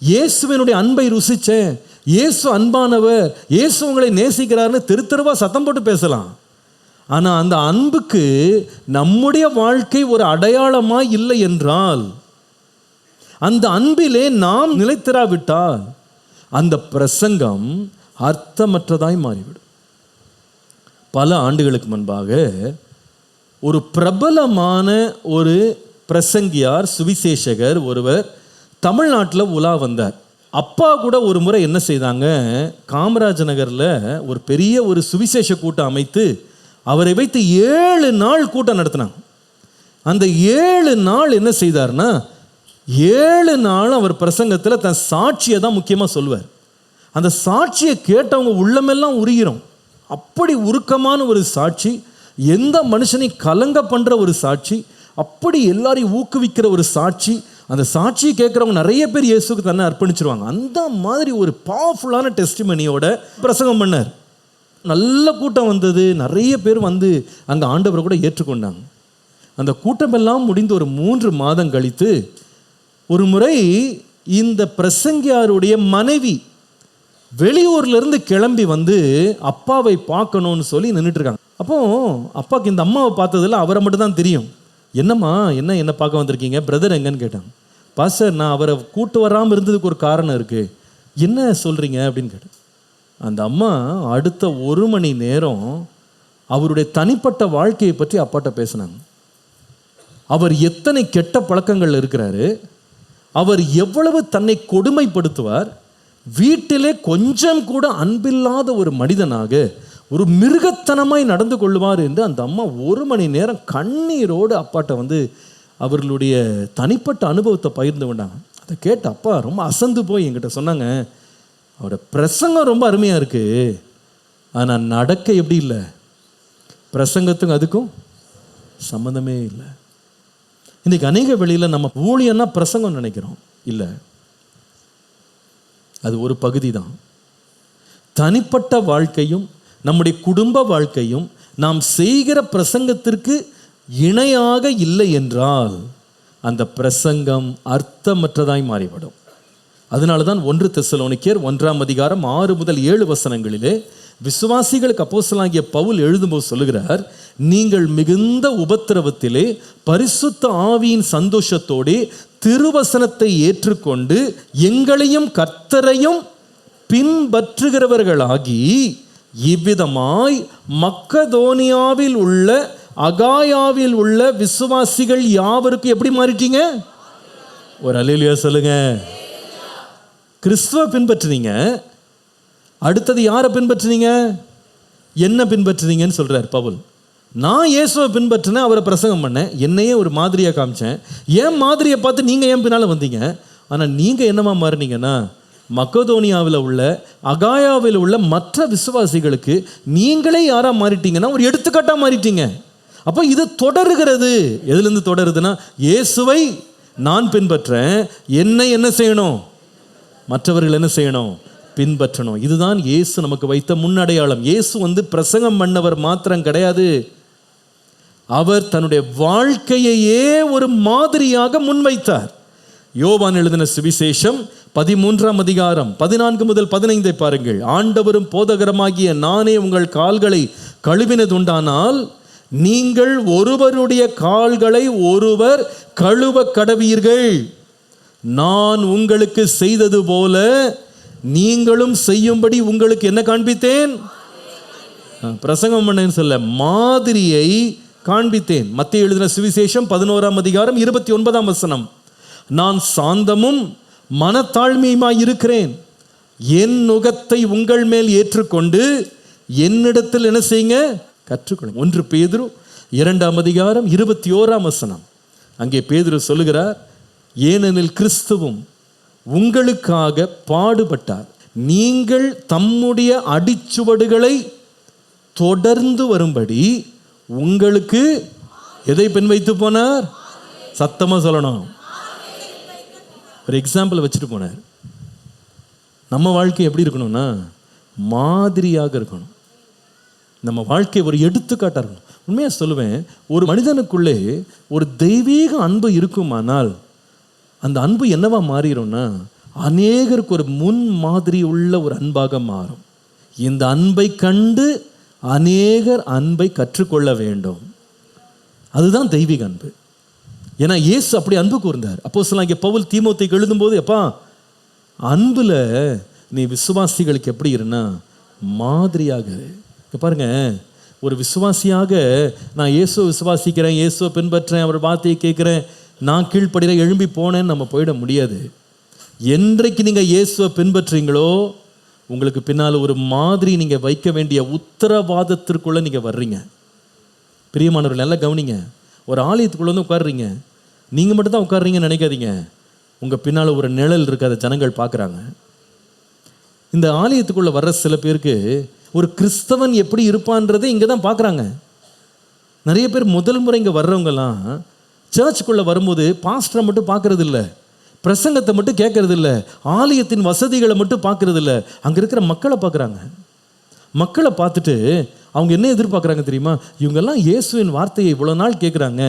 இயேசுவினுடைய அன்பை ருசிச்சேன், இயேசு அன்பானவர், இயேசு உங்களை நேசிக்கிறார்னு தெருவா சத்தம் போட்டு பேசலாம். ஆனால் அந்த அன்புக்கு நம்முடைய வாழ்க்கை ஒரு அடையாளமாய் இல்லை என்றால், அந்த அன்பிலே நாம் நிலைத்திராவிட்டால் அந்த பிரசங்கம் அர்த்தமற்றதாய் மாறிவிடும். பல ஆண்டுகளுக்கு முன்பாக ஒரு பிரபலமான ஒரு பிரசங்கியார், சுவிசேஷகர் ஒருவர் தமிழ்நாட்டில் உலா வந்தார். அப்பா கூட ஒரு முறை என்ன செய்தாங்க, காமராஜ நகரில் ஒரு பெரிய ஒரு சுவிசேஷ கூட்டம் அமைத்து அவரை வைத்து 7 நாள் கூட்டம் நடத்தினாங்க. அந்த 7 நாள் என்ன செய்தார்னா, 7 நாள் அவர் பிரசங்கத்தில் தன் சாட்சியை தான் முக்கியமாக சொல்வார். அந்த சாட்சியை கேட்டவங்க உள்ளமெல்லாம் உருகிறோம். அப்படி உருக்கமான ஒரு சாட்சி, எந்த மனுஷனையும் கலங்க பண்ணுற ஒரு சாட்சி, அப்படி எல்லாரையும் ஊக்குவிக்கிற ஒரு சாட்சி. அந்த சாட்சியை கேட்குறவங்க நிறைய பேர் இயேசுக்கு தன்னை அர்ப்பணிச்சிருவாங்க. அந்த மாதிரி ஒரு பவர்ஃபுல்லான டெஸ்டிமனியோட பிரசங்கம் பண்ணார். நல்ல கூட்டம் வந்தது, நிறைய பேர் வந்து அங்கே ஆண்டவரை கூட ஏற்றுக்கொண்டாங்க. அந்த கூட்டமெல்லாம் முடிந்து ஒரு 3 மாதம் கழித்து ஒரு முறை இந்த பிரசங்கியாருடைய மனைவி வெளியூர்லேருந்து கிளம்பி வந்து அப்பாவை பார்க்கணும்னு சொல்லி நின்றுட்டு இருக்காங்க. அப்போ அப்பாவுக்கு இந்த அம்மாவை பார்த்ததில்ல, அவரை மட்டும் தான் தெரியும். என்னம்மா, என்ன பார்க்க வந்திருக்கீங்க, பிரதர் எங்கன்னு கேட்டாங்க. பாஸ்டர், நான் அவரை கூட்டு வராமல் இருந்ததுக்கு ஒரு காரணம் இருக்குது, என்ன சொல்கிறீங்க அப்படின்னு கேட்டேன். அந்த அம்மா அடுத்த 1 மணி நேரம் அவருடைய தனிப்பட்ட வாழ்க்கையை பற்றி அப்பாட்ட பேசினாங்க. அவர் எத்தனை கெட்ட பழக்கங்கள் இருக்கிறாரு, அவர் எவ்வளவு தன்னை கொடுமைப்படுத்துவார், வீட்டிலே கொஞ்சம் கூட அன்பில்லாத ஒரு மனிதனாக, ஒரு மிருகத்தனமாய் நடந்து கொள்வார் என்று அந்த அம்மா 1 மணி நேரம் கண்ணீரோடு அப்பாட்ட வந்து அவர்களுடைய தனிப்பட்ட அனுபவத்தை பகிர்ந்து கொண்டாங்க. அதை கேட்ட அப்பா ரொம்ப அசந்து போய் என்கிட்ட சொன்னாங்க, அவரோட பிரசங்கம் ரொம்ப அருமையாக இருக்குது, ஆனால் நடக்க எப்படி இல்லை, பிரசங்கத்துக்கும் அதுக்கும் சம்மந்தமே இல்லை. இன்றைக்கி அநேக வெளியில் நம்ம ஊழியன்னா பிரசங்கம் நினைக்கிறோம். இல்லை, அது ஒரு பகுதி தான். தனிப்பட்ட வாழ்க்கையும் நம்முடைய குடும்ப வாழ்க்கையும் நாம் செய்கிற பிரசங்கத்திற்கு இணையாக இல்லை என்றால் அந்த பிரசங்கம் அர்த்தமற்றதாய் மாறிவிடும். அதனால தான் 1 தெசலோனிக்கேயர் 1ஆம் அதிகாரம் 6 முதல் 7 வசனங்களிலே விசுவாசிகளுக்கு அப்போஸ்தலனாகிய பவுல் எழுதும்போது சொல்லுகிறார், நீங்கள் மிகுந்த உபத்திரவத்திலே பரிசுத்த ஆவியின் சந்தோஷத்தோடு திருவசனத்தை ஏற்றுக்கொண்டு எங்களையும் கர்த்தரையும் பின்பற்றுகிறவர்களாகி இவ்விதமாய் மக்கதோனியாவில் உள்ள அகாயாவில் உள்ள விசுவாசிகள் யாவருக்கும் எப்படி மாறிட்டீங்க? ஒரு அல்லேலூயா சொல்லுங்க. கிறிஸ்துவ பின்பற்றினீங்க, அடுத்தது யாரை பின்பற்றினீங்க? என்ன பின்பற்றினீங்கன்னு சொல்றார் பவுல். நான் இயேசுவை பின்பற்றினேன், அவரை பிரசங்கம் பண்ணேன், என்னையே ஒரு மாதிரியாக காமிச்சேன். ஏன் மாதிரியை பார்த்து நீங்கள் ஏன் பின்னால் வந்தீங்க? ஆனால் நீங்கள் என்னமா மாறினீங்கன்னா, மக்கதோனியாவில் உள்ள, அகாயாவில் உள்ள மற்ற விசுவாசிகளுக்கு நீங்களே யாராக மாறிட்டீங்கன்னா ஒரு எடுத்துக்காட்டாக மாறிட்டீங்க. அப்போ இது தொடருகிறது. எதுலேருந்து தொடருதுன்னா, இயேசுவை நான் பின்பற்றேன், என்னை என்ன செய்யணும்? மற்றவர்கள் என்ன செய்யணும்? பின்பற்றணும். இதுதான் இயேசு நமக்கு வைத்த முன்னடையாளம். இயேசு பிரசங்கம் பண்ணவர் மாத்திரம் கிடையாது, அவர் தன்னுடைய வாழ்க்கையையே ஒரு மாதிரியாக முன்வைத்தார். யோவான் எழுதின சுவிசேஷம் 13ஆம் அதிகாரம் 14 முதல் 15 பாருங்கள். ஆண்டவரும் போதகரமாகிய நானே உங்கள் கால்களை கழுவினதுண்டானால் நீங்கள் ஒருவருடைய கால்களை ஒருவர் கழுவ கடவீர்கள். நான் உங்களுக்கு செய்தது போல நீங்களும் செய்யும்படி உங்களுக்கு என்ன காண்பித்தேன்? பிரசங்கம் பண்ணேன்னு சொல்ல, மாதிரியை காண்பித்தேன். மத்தேயு எழுதின சுவிசேஷம் 11ஆம் அதிகாரம் 29ஆம் வசனம். நான் சாந்தமும் மனத்தாழ்மையுமாய் இருக்கிறேன், என் நுகத்தை உங்கள் மேல் ஏற்றுக்கொண்டு என்னிடத்தில் என்ன செய்யுங்க? கற்றுக்கொள்ளுங்க. 1 பேதுரு 2ஆம் அதிகாரம் 21ஆம் வசனம். அங்கே பேதுரு சொல்லுகிறார், ஏனெனில் கிறிஸ்துவும் உங்களுக்காக பாடுபட்டார், நீங்கள் தம்முடைய அடிச்சுவடுகளை தொடர்ந்து வரும்படி உங்களுக்கு எதை பின் வைத்து போனார்? சத்தமா சொல்லணும். ஒரு எக்ஸாம்பிள் வச்சுட்டு போனார். நம்ம வாழ்க்கை எப்படி இருக்கணும்னா மாதிரியாக இருக்கணும். நம்ம வாழ்க்கை ஒரு எடுத்துக்காட்டாக இருக்கணும். உண்மையாக சொல்லுவேன், ஒரு மனிதனுக்குள்ளே ஒரு தெய்வீக அன்பு இருக்குமானால் அந்த அன்பு என்னவா மாறிடும்னா அநேகருக்கு ஒரு முன் மாதிரி உள்ள ஒரு அன்பாக மாறும். இந்த அன்பை கண்டு அநேகர் அன்பை கற்றுக்கொள்ள வேண்டும். அதுதான் தெய்வீக அன்பு. ஏன்னா இயேசு அப்படி அன்பு கூர்ந்தார். அப்போஸ்தலனாகிய பவுல் தீமோத்தேயுக்கு எழுதும்போது, அப்பா அன்புல நீ விசுவாசிகளுக்கு எப்படி இருன்னா மாதிரியாக. பாருங்க, ஒரு விசுவாசியாக நான் இயேசுவை விசுவாசிக்கிறேன், இயேசுவை பின்பற்றேன், அவர் வார்த்தையை கேட்குறேன், நான் கீழ்ப்படுகிறேன், எழும்பி போனேன்னு நம்ம போயிட முடியாது. என்றைக்கு நீங்கள் இயேசுவை பின்பற்றீங்களோ உங்களுக்கு பின்னால் ஒரு மாதிரி நீங்கள் வைக்க வேண்டிய உத்தரவாதத்திற்குள்ளே நீங்கள் வர்றீங்க. பிரியமானவர்கள் நல்லா கவனிங்க. ஒரு ஆலயத்துக்குள்ளே உட்காடுறீங்க, நீங்கள் மட்டும் தான் உட்காடுறீங்கன்னு நினைக்காதீங்க. உங்கள் பின்னால் ஒரு நிழல் இருக்குது, அதை ஜனங்கள் பார்க்குறாங்க. இந்த ஆலயத்துக்குள்ளே வர்ற சில பேருக்கு ஒரு கிறிஸ்தவன் எப்படி இருப்பான்றதை இங்கே தான் பார்க்குறாங்க. நிறைய பேர் முதல் முறை இங்கே வர்றவங்கெல்லாம் சர்ச்சுக்குள்ளே வரும்போது பாஸ்டரை மட்டும் பார்க்கறது இல்லை, பிரசங்கத்தை மட்டும் கேட்கறது இல்லை, ஆலயத்தின் வசதிகளை மட்டும் பார்க்கறது இல்லை, அங்கே இருக்கிற மக்களை பார்க்குறாங்க. மக்களை பார்த்துட்டு அவங்க என்ன எதிர்பார்க்குறாங்க தெரியுமா? இவங்கெல்லாம் இயேசுவின் வார்த்தையை இவ்வளோ நாள் கேட்குறாங்க,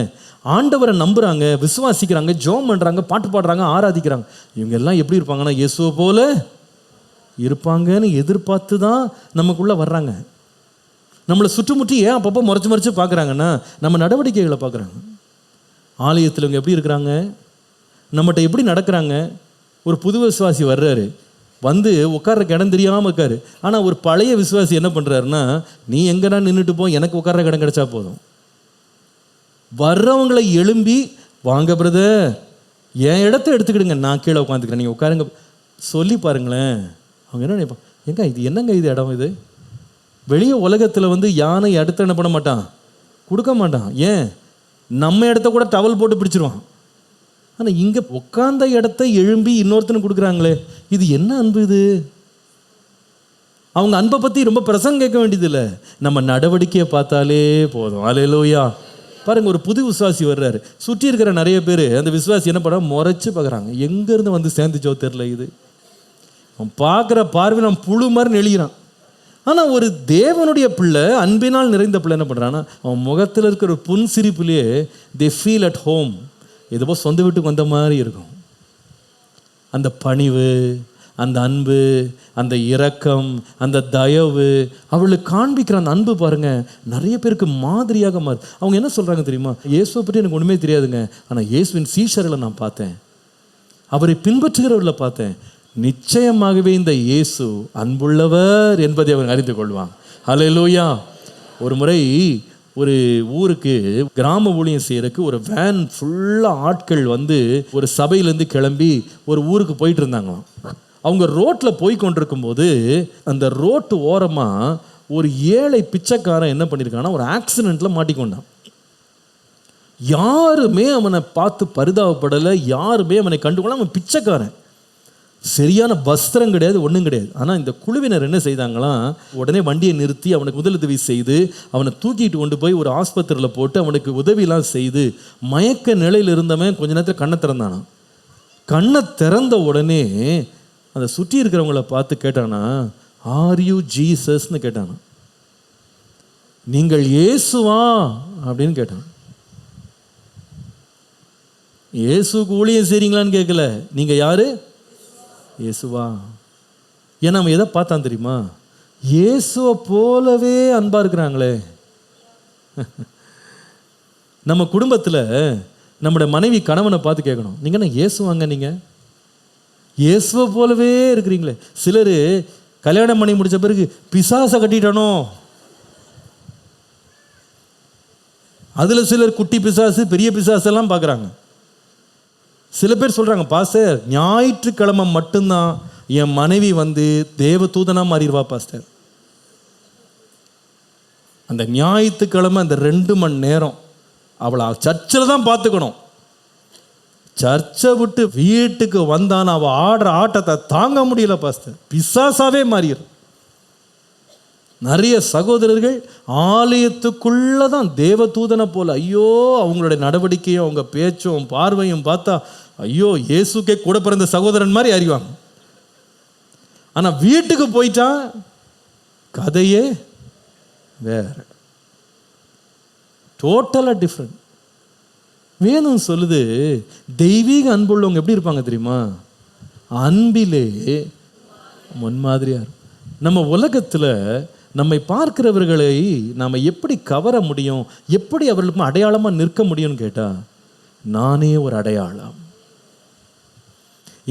ஆண்டவரை நம்புகிறாங்க, விசுவாசிக்கிறாங்க, ஜெபம் பண்ணுறாங்க, பாட்டு பாடுறாங்க, ஆராதிக்கிறாங்க, இவங்க எல்லாம் எப்படி இருப்பாங்கன்னா இயேசுவை போல இருப்பாங்கன்னு எதிர்பார்த்து தான் நமக்குள்ளே வர்றாங்க. நம்மளை சுற்றுமுற்றி ஏன் அப்பப்போ முறைச்சி முறைச்சி பார்க்குறாங்கன்னா நம்ம நடவடிக்கைகளை பார்க்குறாங்க. ஆலயத்தில் இவங்க எப்படி இருக்கிறாங்க, நம்மகிட்ட எப்படி நடக்கிறாங்க. ஒரு புது விசுவாசி வர்றாரு, வந்து உட்கார்றக்கு இடம் தெரியாமல் இருக்காரு. ஆனால் ஒரு பழைய விசுவாசி என்ன பண்ணுறாருன்னா, நீ எங்கன்னா நின்றுட்டு போ, எனக்கு உட்கார்ற இடம் கிடைச்சா போதும். வர்றவங்களை எழும்பி, வாங்க பிரதர் என் இடத்த எடுத்துக்கிடுங்க, நான் கீழே உட்காந்துக்கிறேன், நீங்கள் உட்காருங்க சொல்லி பாருங்களேன். அவங்க என்ன நினைப்பாங்க, எங்க இது என்னங்க இது இடம் இது? வெளியே உலகத்தில் யானை அடுத்த என்ன பண்ண மாட்டான், கொடுக்க மாட்டான். ஏன்? நம்ம இடத்த கூட டவல் போட்டு பிடிச்சிருவான். ஆனால் இங்கே உட்கார்ந்த இடத்த எழும்பி இன்னொருத்தனுக்கு கொடுக்குறாங்களே, இது என்ன அன்பு இது? அவங்க அன்பை பற்றி ரொம்ப பிரசங்கம் கேட்க வேண்டியதில்லை, நம்ம நடவடிக்கையை பார்த்தாலே போதும். அல்லேலூயா. பாருங்கள், ஒரு புது விசுவாசி வர்றாரு, சுற்றி இருக்கிற நிறைய பேர் அந்த விசுவாசி என்ன பண்ண முறைச்சு பார்க்குறாங்க, எங்கேருந்து சேர்ந்துச்சோ தெரில. இது அவன் பார்க்குற பார்வையில் அவன் புழு மாதிரி நெளிகிறான். ஆனால் ஒரு தேவனுடைய பிள்ளை, அன்பினால் நிறைந்த பிள்ளை என்ன பண்ணுறான்னா, அவன் முகத்தில் இருக்கிற ஒரு புன் சிரிப்புலேயே தே ஃபீல் அட் ஹோம், எதுவோ சொந்த வீட்டுக்கு வந்த மாதிரி இருக்கும். அந்த பணிவு, அந்த அன்பு, அந்த இரக்கம், அந்த தயவு, அவளுக்கு காண்பிக்கிற அந்த அன்பு பாருங்க நிறைய பேருக்கு மாதிரியாக மாறு. அவங்க என்ன சொல்கிறாங்க தெரியுமா? இயேசுவை பற்றி எனக்கு ஒன்றுமே தெரியாதுங்க, ஆனால் இயேசுவின் சீஷர்களை நான் பார்த்தேன், அவரை பின்பற்றுகிறவர்களை பார்த்தேன், நிச்சயமாகவே இந்த இயேசு அன்புள்ளவர் என்பதை அவர் அறிந்து கொள்வாங்க. அல்லேலூயா. ஒரு முறை ஒரு ஊருக்கு கிராம ஊழியம் செய்யறதுக்கு ஒரு வேன் ஃபுல்லாக ஆட்கள் ஒரு சபையிலேருந்து கிளம்பி ஒரு ஊருக்கு போயிட்டு இருந்தாங்களாம். அவங்க ரோட்டில் போய் கொண்டிருக்கும் போது அந்த ரோட்டு ஓரமாக ஒரு ஏழை பிச்சைக்காரன் என்ன பண்ணியிருக்கான்னா ஒரு ஆக்சிடெண்ட்டில் மாட்டிக்கொண்டான். யாருமே அவனை பார்த்து பரிதாபப்படலை, யாருமே அவனை கண்டுகொள்ள. அவன் பிச்சைக்காரன், சரியான வஸ்திரம் கிடையாது, ஒன்றும் கிடையாது. ஆனால் இந்த குழுவினர் என்ன செய்தாங்களாம், உடனே வண்டியை நிறுத்தி அவனுக்கு முதலுதவி செய்து அவனை தூக்கிட்டு கொண்டு போய் ஒரு ஆஸ்பத்திரியில் போட்டு அவனுக்கு உதவியெல்லாம் செய்து மயக்க நிலையில் இருந்தவன் கொஞ்ச நேரத்தில் கண்ணை திறந்தானா. கண்ணை திறந்த உடனே அதை சுற்றி இருக்கிறவங்கள பார்த்து கேட்டானா, ஆர் யூ ஜீசஸ்ன்னு கேட்டானா. நீங்கள் இயேசுவா அப்படின்னு கேட்டான். இயேசுக்கு ஊழியம் செய்றீங்களான்னு கேட்கல, நீங்க யாரு? இயேசுவா. ஏன்னா அவன் எதை பார்த்தான் தெரியுமா? இயேசுவை போலவே அன்பா இருக்கிறாங்களே. நம்ம குடும்பத்தில் நம்முடைய மனைவி கணவனை பார்த்து கேட்கணும், நீங்க என்ன இயேசுவாங்க, நீங்க இயேசுவை போலவே இருக்கிறீங்களே. சிலர் கல்யாணம் பண்ணி முடிச்ச பிறகு பிசாசை கட்டிட்டனோ, அதுல சிலர் குட்டி பிசாசு பெரிய பிசாசெல்லாம் பார்க்குறாங்க. சில பேர் சொல்றாங்க, பாஸ்டர் ஞாயிற்றுக்கிழமை மட்டும்தான் என் மனைவி தேவ தூதனா மாறிடுவா பாஸ்டர். அந்த ஞாயிற்றுக்கிழமை அந்த 2 மணி நேரம் அவளை சர்ச்சில் தான் பார்த்துக்கணும். சர்ச்சை விட்டு வீட்டுக்கு வந்தான அவள் ஆடுற ஆட்டத்தை தாங்க முடியல பாஸ்டர், பிசாசாவே மாறிடும். நிறைய சகோதரர்கள் ஆலயத்துக்குள்ளதான் தேவ தூதனை போல, ஐயோ அவங்களுடைய நடவடிக்கையும் அவங்க பேச்சும் பார்வையும் பார்த்தா ஐயோ இயேசுக்கே கூட பிறந்த சகோதரன் மாதிரி அறிவாங்க. ஆனா வீட்டுக்கு போயிட்டா கதையே வேற, டோட்டலா டிஃப்ரெண்ட். வேணும் சொல்லுது, தெய்வீக அன்புள்ளவங்க எப்படி இருப்பாங்க தெரியுமா? அன்பிலே முன்மாதிரியா இருக்கும். நம்ம உலகத்தில் நம்மை பார்க்கிறவர்களை நாம் எப்படி கவர முடியும், எப்படி அவர்களுக்கு அடையாளமாக நிற்க முடியும்னு கேட்டால், நானே ஒரு அடையாளம்.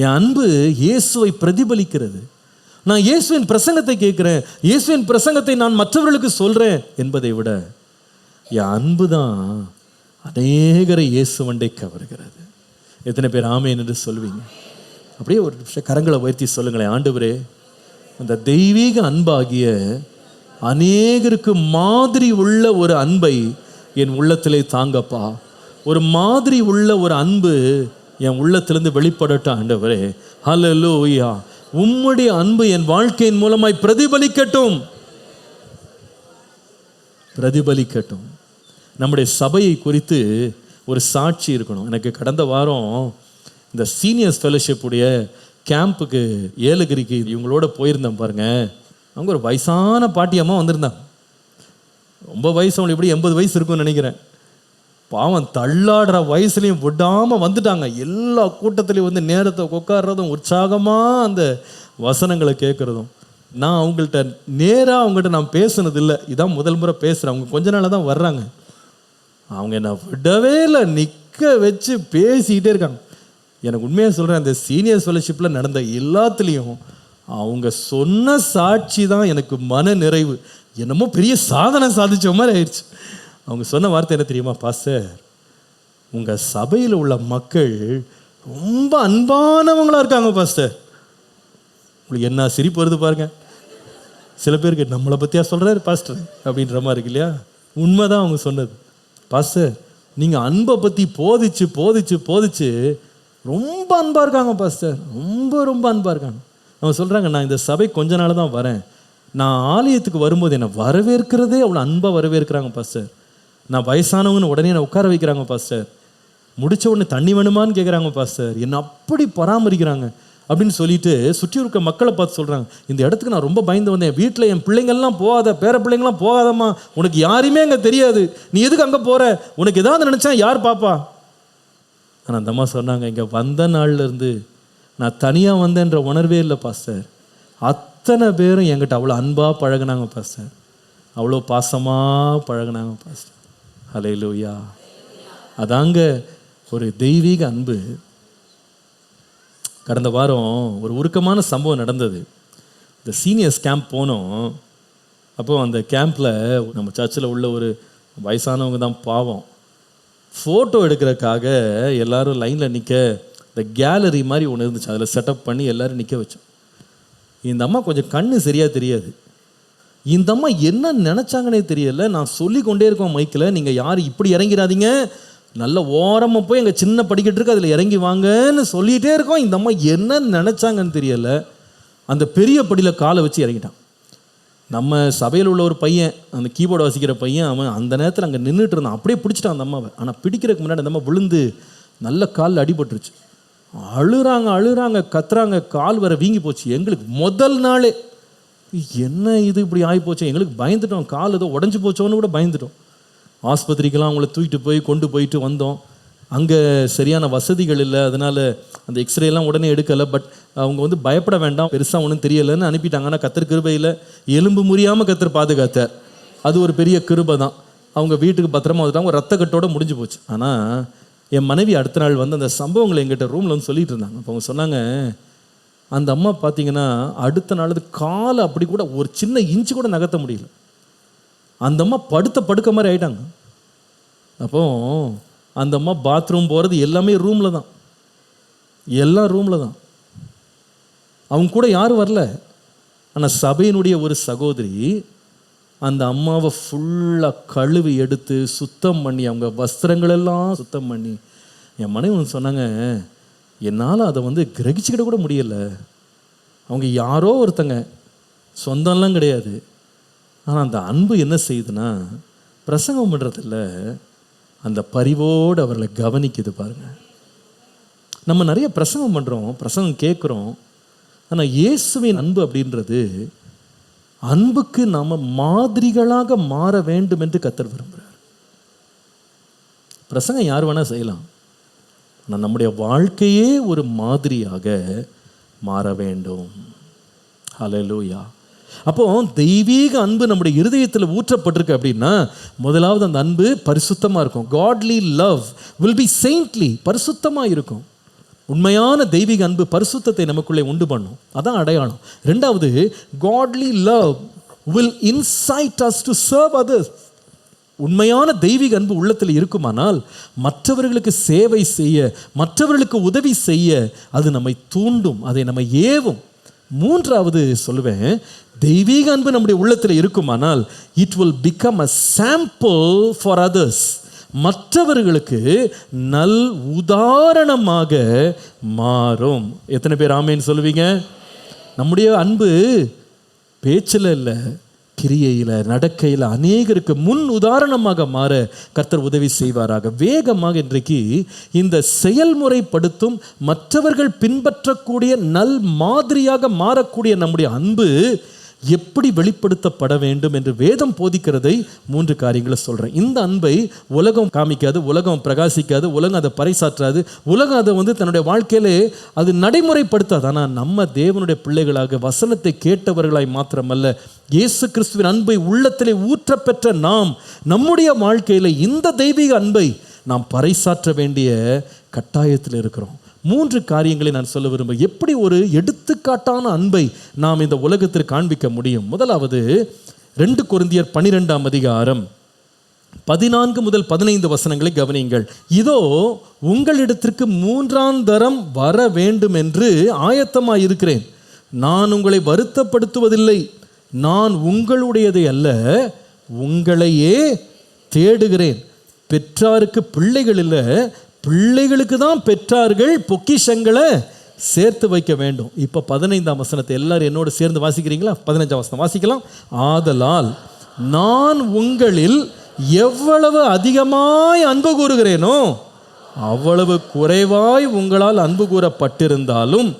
என் அன்பு இயேசுவை பிரதிபலிக்கிறது. நான் இயேசுவின் பிரசங்கத்தை கேட்குறேன், இயேசுவின் பிரசங்கத்தை நான் மற்றவர்களுக்கு சொல்கிறேன் என்பதை விட என் அன்பு தான் அநேகரை இயேசுவண்டை கவர்கிறது. எத்தனை பேர் ஆமென் என்று சொல்வீங்க? அப்படியே ஒரு நிமிஷம் கரங்களை உயர்த்தி சொல்லுங்களேன், ஆண்டவரே அந்த தெய்வீக அன்பாகிய அநேகருக்கு மாதிரி உள்ள ஒரு அன்பை என் உள்ளத்திலே தாங்கப்பா. ஒரு மாதிரி உள்ள ஒரு அன்பு என் உள்ளத்திலிருந்து வெளிப்படட்டும் ஆண்டவரே. ஹல்லேலூயா. உம்முடைய அன்பு என் வாழ்க்கையின் மூலமாய் பிரதிபலிக்கட்டும், பிரதிபலிக்கட்டும். நம்முடைய சபையை குறித்து ஒரு சாட்சி இருக்கணும். எனக்கு கடந்த வாரம் இந்த சீனியர்ஸ் ஃபெலோஷிப் உடைய கேம்புக்கு ஏலகிரிக்கு இவங்களோட போயிருந்தேன் பாருங்க. அவங்க ஒரு வயசான பாட்டியம்மா வந்திருந்தாங்க. ரொம்ப வயசு, அவங்களுக்கு எப்படி 80 வயசு இருக்கும்னு நினைக்கிறேன். பாவம் தள்ளாடுற வயசுலையும் விடாமல் வந்துட்டாங்க. எல்லா கூட்டத்திலையும் நேரத்தை உட்கார்றதும் உற்சாகமாக அந்த வசனங்களை கேட்குறதும். நான் அவங்கள்ட்ட நேராக அவங்கள்ட்ட நான் பேசுனதில்லை, இதான் முதல் முறை பேசுகிறேன். அவங்க கொஞ்ச நாளாக தான் வர்றாங்க. அவங்க என்ன விடவே இல்லை, நிற்க வச்சு பேசிக்கிட்டே இருக்காங்க. எனக்கு உண்மையாக சொல்கிறேன், அந்த சீனியர் ஃபெலோஷிப்பில் நடந்த எல்லாத்துலேயும் அவங்க சொன்ன சாட்சி தான் எனக்கு மன நிறைவு. என்னமோ பெரிய சாதனை சாதிச்ச மாதிரி ஆயிடுச்சு. அவங்க சொன்ன வார்த்தை என்ன தெரியுமா? பாஸ்டர், உங்கள் சபையில் உள்ள மக்கள் ரொம்ப அன்பானவங்களாக இருக்காங்க பாஸ்டர். உங்களுக்கு என்ன சிரிப்பு வருது பாருங்க. சில பேருக்கு நம்மளை பற்றியா சொல்கிறாரு பாஸ்டர் அப்படின்ற மாதிரி இருக்கு இல்லையா? உண்மைதான் அவங்க சொன்னது. பாஸ்டர், நீங்கள் அன்பை பற்றி போதிச்சு போதிச்சு போதிச்சு ரொம்ப அன்பாக இருக்காங்க பாஸ்டர், ரொம்ப ரொம்ப அன்பாக இருக்காங்க. அவங்க சொல்கிறாங்க, நான் இந்த சபை கொஞ்ச நாள் தான் வரேன், நான் ஆலயத்துக்கு வரும்போது என்னை வரவேற்கிறதே அவ்வளோ அன்பாக வரவேற்கிறாங்க பாஸ்டர். நான் வயசானவங்கன்னு உடனே என்னை உட்கார வைக்கிறாங்க பாஸ்டர். முடிச்ச உடனே தண்ணி வேணுமான்னு கேட்குறாங்க பாஸ்டர். என்னை அப்படி பராமரிக்கிறாங்க அப்படின்னு சொல்லிட்டு சுற்றி இருக்க மக்களை பார்த்து சொல்கிறாங்க, இந்த இடத்துக்கு நான் ரொம்ப பயந்து வந்தேன். வீட்டில் என் பிள்ளைங்கள்லாம் போகாத, பேர பிள்ளைங்கள்லாம் போகாதம்மா, உனக்கு யாருமே அங்கே தெரியாது, நீ எதுக்கு அங்கே போகிற, உனக்கு ஏதாவது நினச்சா யார் பாப்பா? ஆனால் அந்த அம்மா சொன்னாங்க, இங்கே வந்த நாள்லேருந்து நான் தனியாக வந்தேன்ற உணர்வே இல்லை பாஸ்டர். அத்தனை பேரும் என்கிட்ட அவ்வளோ அன்பாக பழகினாங்க பாஸ்டர், அவ்வளோ பாசமாக பழகினாங்க பாஸ்டர். ஹல்லேலூயா. அதாங்க ஒரு தெய்வீக அன்பு. கடந்த வாரம் ஒரு உருக்கமான சம்பவம் நடந்தது. இந்த சீனியர்ஸ் கேம்ப் போனோம். அப்போது அந்த கேம்பில் நம்ம சர்ச்சில் உள்ள ஒரு வயசானவங்க தான் பாவம், ஃபோட்டோ எடுக்கிறதுக்காக எல்லோரும் லைனில் நிற்க, இந்த கேலரி மாதிரி ஒன்று இருந்துச்சு, அதில் செட்டப் பண்ணி எல்லோரும் நிற்க வச்சோம். இந்த அம்மா கொஞ்சம் கண்ணு சரியாக தெரியாது. இந்த அம்மா என்ன நினச்சாங்கன்னே தெரியல. நான் சொல்லி கொண்டே இருக்கோம் மைக்கில், நீங்கள் யார் இப்படி இறங்கிறாதீங்க, நல்ல ஓரமாக போய் எங்கள் சின்ன படிக்கட்டு இருக்கு அதில் இறங்கி வாங்கன்னு சொல்லிகிட்டே இருக்கோம். இந்த அம்மா என்ன நினச்சாங்கன்னு தெரியல, அந்த பெரிய படியில் காலை வச்சு இறங்கிட்டான். நம்ம சபையில் உள்ள ஒரு பையன், அந்த கீபோர்டு வாசிக்கிற பையன், அவன் அந்த நேரத்தில் அங்கே நின்றுட்டு இருந்தான். அப்படியே பிடிச்சிட்டான் அந்த அம்மாவை. ஆனால் பிடிக்கிறதுக்கு முன்னாடி அந்த அம்மா விழுந்து நல்ல காலில் அடிபட்டுருச்சு. அழுறாங்க கத்துறாங்க, கால் வர வீங்கி போச்சு. எங்களுக்கு முதல் நாளே என்ன இது இப்படி ஆகிப்போச்சு, எங்களுக்கு பயந்துட்டோம், கால் ஏதோ உடஞ்சி போச்சோன்னு கூட பயந்துட்டோம். ஆஸ்பத்திரிக்கெல்லாம் அவங்கள தூக்கிட்டு போய் கொண்டு போயிட்டு வந்தோம். அங்கே சரியான வசதிகள் இல்லை, அதனால் அந்த எக்ஸ்ரேலாம் உடனே எடுக்கலை. பட் அவங்க வந்து பயப்பட வேண்டாம், பெருசாக ஒன்றும் தெரியலைன்னு அனுப்பிட்டாங்க. ஆனால் கத்தர் கிருபையில் எலும்பு முறியாமல் கத்தர் பாதுகாத்தார். அது ஒரு பெரிய கிருபை தான். அவங்க வீட்டுக்கு பத்திரமா வந்துட்டாங்க, ஒரு ரத்த கட்டோடு முடிஞ்சு போச்சு. ஆனால் என் மனைவி அடுத்த நாள் வந்து அந்த சம்பவங்களை எங்கிட்ட ரூமில் வந்து சொல்லிகிட்டு இருந்தாங்க. அப்போ அவங்க சொன்னாங்க, அந்த அம்மா பார்த்தீங்கன்னா அடுத்த நாள் காலை அப்படி கூட ஒரு சின்ன இன்ச்சு கூட நகர்த்த முடியல. அந்த அம்மா படுக்க மாதிரி ஆயிட்டாங்க. அப்போ அந்த அம்மா பாத்ரூம் போகிறது எல்லாமே ரூமில் தான், எல்லாம் ரூமில் தான். அவங்க கூட யாரும் வரல. ஆனால் சபையினுடைய ஒரு சகோதரி அந்த அம்மாவை ஃபுல்லாக கழுவி எடுத்து சுத்தம் பண்ணி, அவங்க வஸ்திரங்களெல்லாம் சுத்தம் பண்ணி, என் மனைவி சொன்னாங்க, என்னால் அதை வந்து கிரகிச்சிக்கிட கூட முடியலை. அவங்க யாரோ ஒருத்தங்க, சொந்தம்லாம் கிடையாது. ஆனால் அந்த அன்பு என்ன செய்யுதுன்னா, பிரசங்கம் பண்ணுறதில்ல, அந்த பரிவோடு அவர்களை கவனிக்குது பாருங்கள். நம்ம நிறைய பிரசங்கம் பண்ணுறோம், பிரசங்கம் கேட்குறோம். ஆனால் இயேசுவின் அன்பு அப்படின்றது, அன்புக்கு நாம் மாதிரிகளாக மாற வேண்டும் என்று கர்த்தர் விரும்புகிறார். பிரசங்கம் யார் வேணால் செய்யலாம், ஆனால் நம்முடைய வாழ்க்கையே ஒரு மாதிரியாக மாற வேண்டும். ஹல்லேலூயா. அப்போ தெய்வீக அன்பு நம்முடைய இருதயத்தில் ஊற்றப்பட்டிருக்கு அப்படின்னா, முதலாவது அந்த அன்பு பரிசுத்தமாக இருக்கும். காட்லி லவ் வில் பி செயின்ட்லி, பரிசுத்தமாக இருக்கும். உண்மையான தெய்வீக அன்பு பரிசுத்தத்தை நமக்குள்ளே உண்டு பண்ணும், அதான் அடையாளம். ரெண்டாவது, godly love will incite us to serve others. உண்மையான தெய்வீக அன்பு உள்ளத்தில் இருக்குமானால் மற்றவர்களுக்கு சேவை செய்ய, மற்றவர்களுக்கு உதவி செய்ய அது நம்மை தூண்டும், அதை நம்மை ஏவும். மூன்றாவது சொல்லுவேன், தெய்வீக அன்பு நம்முடைய உள்ளத்தில் இருக்குமானால் it will become a sample for others. மற்றவர்களுக்கு நல் உதாரணமாக மாறும். எத்தனை பேர் ஆமேன்னு சொல்லுவீங்க? நம்முடைய அன்பு பேச்சில் இல்லை, கிரியையில், நடக்கையில் அநேகருக்கு முன் உதாரணமாக மாற கர்த்தர் உதவி செய்வாராக. வேகமாக இன்றைக்கு இந்த செயல்முறைப்படுத்தும், மற்றவர்கள் பின்பற்றக்கூடிய நல் மாதிரியாக மாறக்கூடிய நம்முடைய அன்பு எப்படி வெளிப்படுத்தப்பட வேண்டும் என்று வேதம் போதிக்கிறதை 3 காரியங்களை சொல்கிறேன். இந்த அன்பை உலகம் காமிக்காது, உலகம் பிரகாசிக்காது, உலகம் அதை பறைசாற்றாது, உலகம் அதை வந்து தன்னுடைய வாழ்க்கையிலே அது நடைமுறைப்படுத்தாது. ஆனால் நம்ம தேவனுடைய பிள்ளைகளாக வசனத்தை கேட்டவர்களாய் மாத்திரமல்ல, இயேசு கிறிஸ்துவின் அன்பை உள்ளத்திலே ஊற்றப்பெற்ற நாம் நம்முடைய வாழ்க்கையில் இந்த தெய்வீக அன்பை நாம் பறைசாற்ற வேண்டிய கட்டாயத்தில் இருக்கிறோம். 3 காரியங்களை நான் சொல்ல விரும்புகிறேன். எப்படி ஒரு எடுத்துக்காட்டான அன்பை நாம் இந்த உலகத்திற்கு காண்பிக்க முடியும்? முதலாவது 2 கொரிந்தியர் 12ஆம் அதிகாரம் 14 முதல் 15 வசனங்களை கவனியுங்கள். இதோ உங்களிடத்திற்கு 3ஆம் தரம் வர வேண்டும் என்று ஆயத்தமாக இருக்கிறேன். நான் உங்களை வருத்தப்படுத்துவதில்லை. நான் உங்களுடையதை அல்ல, உங்களையே தேடுகிறேன். பெற்றாருக்கு பிள்ளைகள் இல்லை, பிள்ளைகளுக்கு தான் பெற்றார்கள் பொக்கிஷங்களை சேர்த்து வைக்க வேண்டும். இப்போ 15ஆம் வசனத்தை எல்லாரும் என்னோடு சேர்ந்து வாசிக்கிறீங்களா? 15ஆம் வசனம் வாசிக்கலாம். ஆதலால் நான் உங்களில் எவ்வளவு அதிகமாய் அன்பு கூறுகிறேனோ அவ்வளவு குறைவாய் உங்களால் அன்பு கூறப்பட்டிருந்தாலும்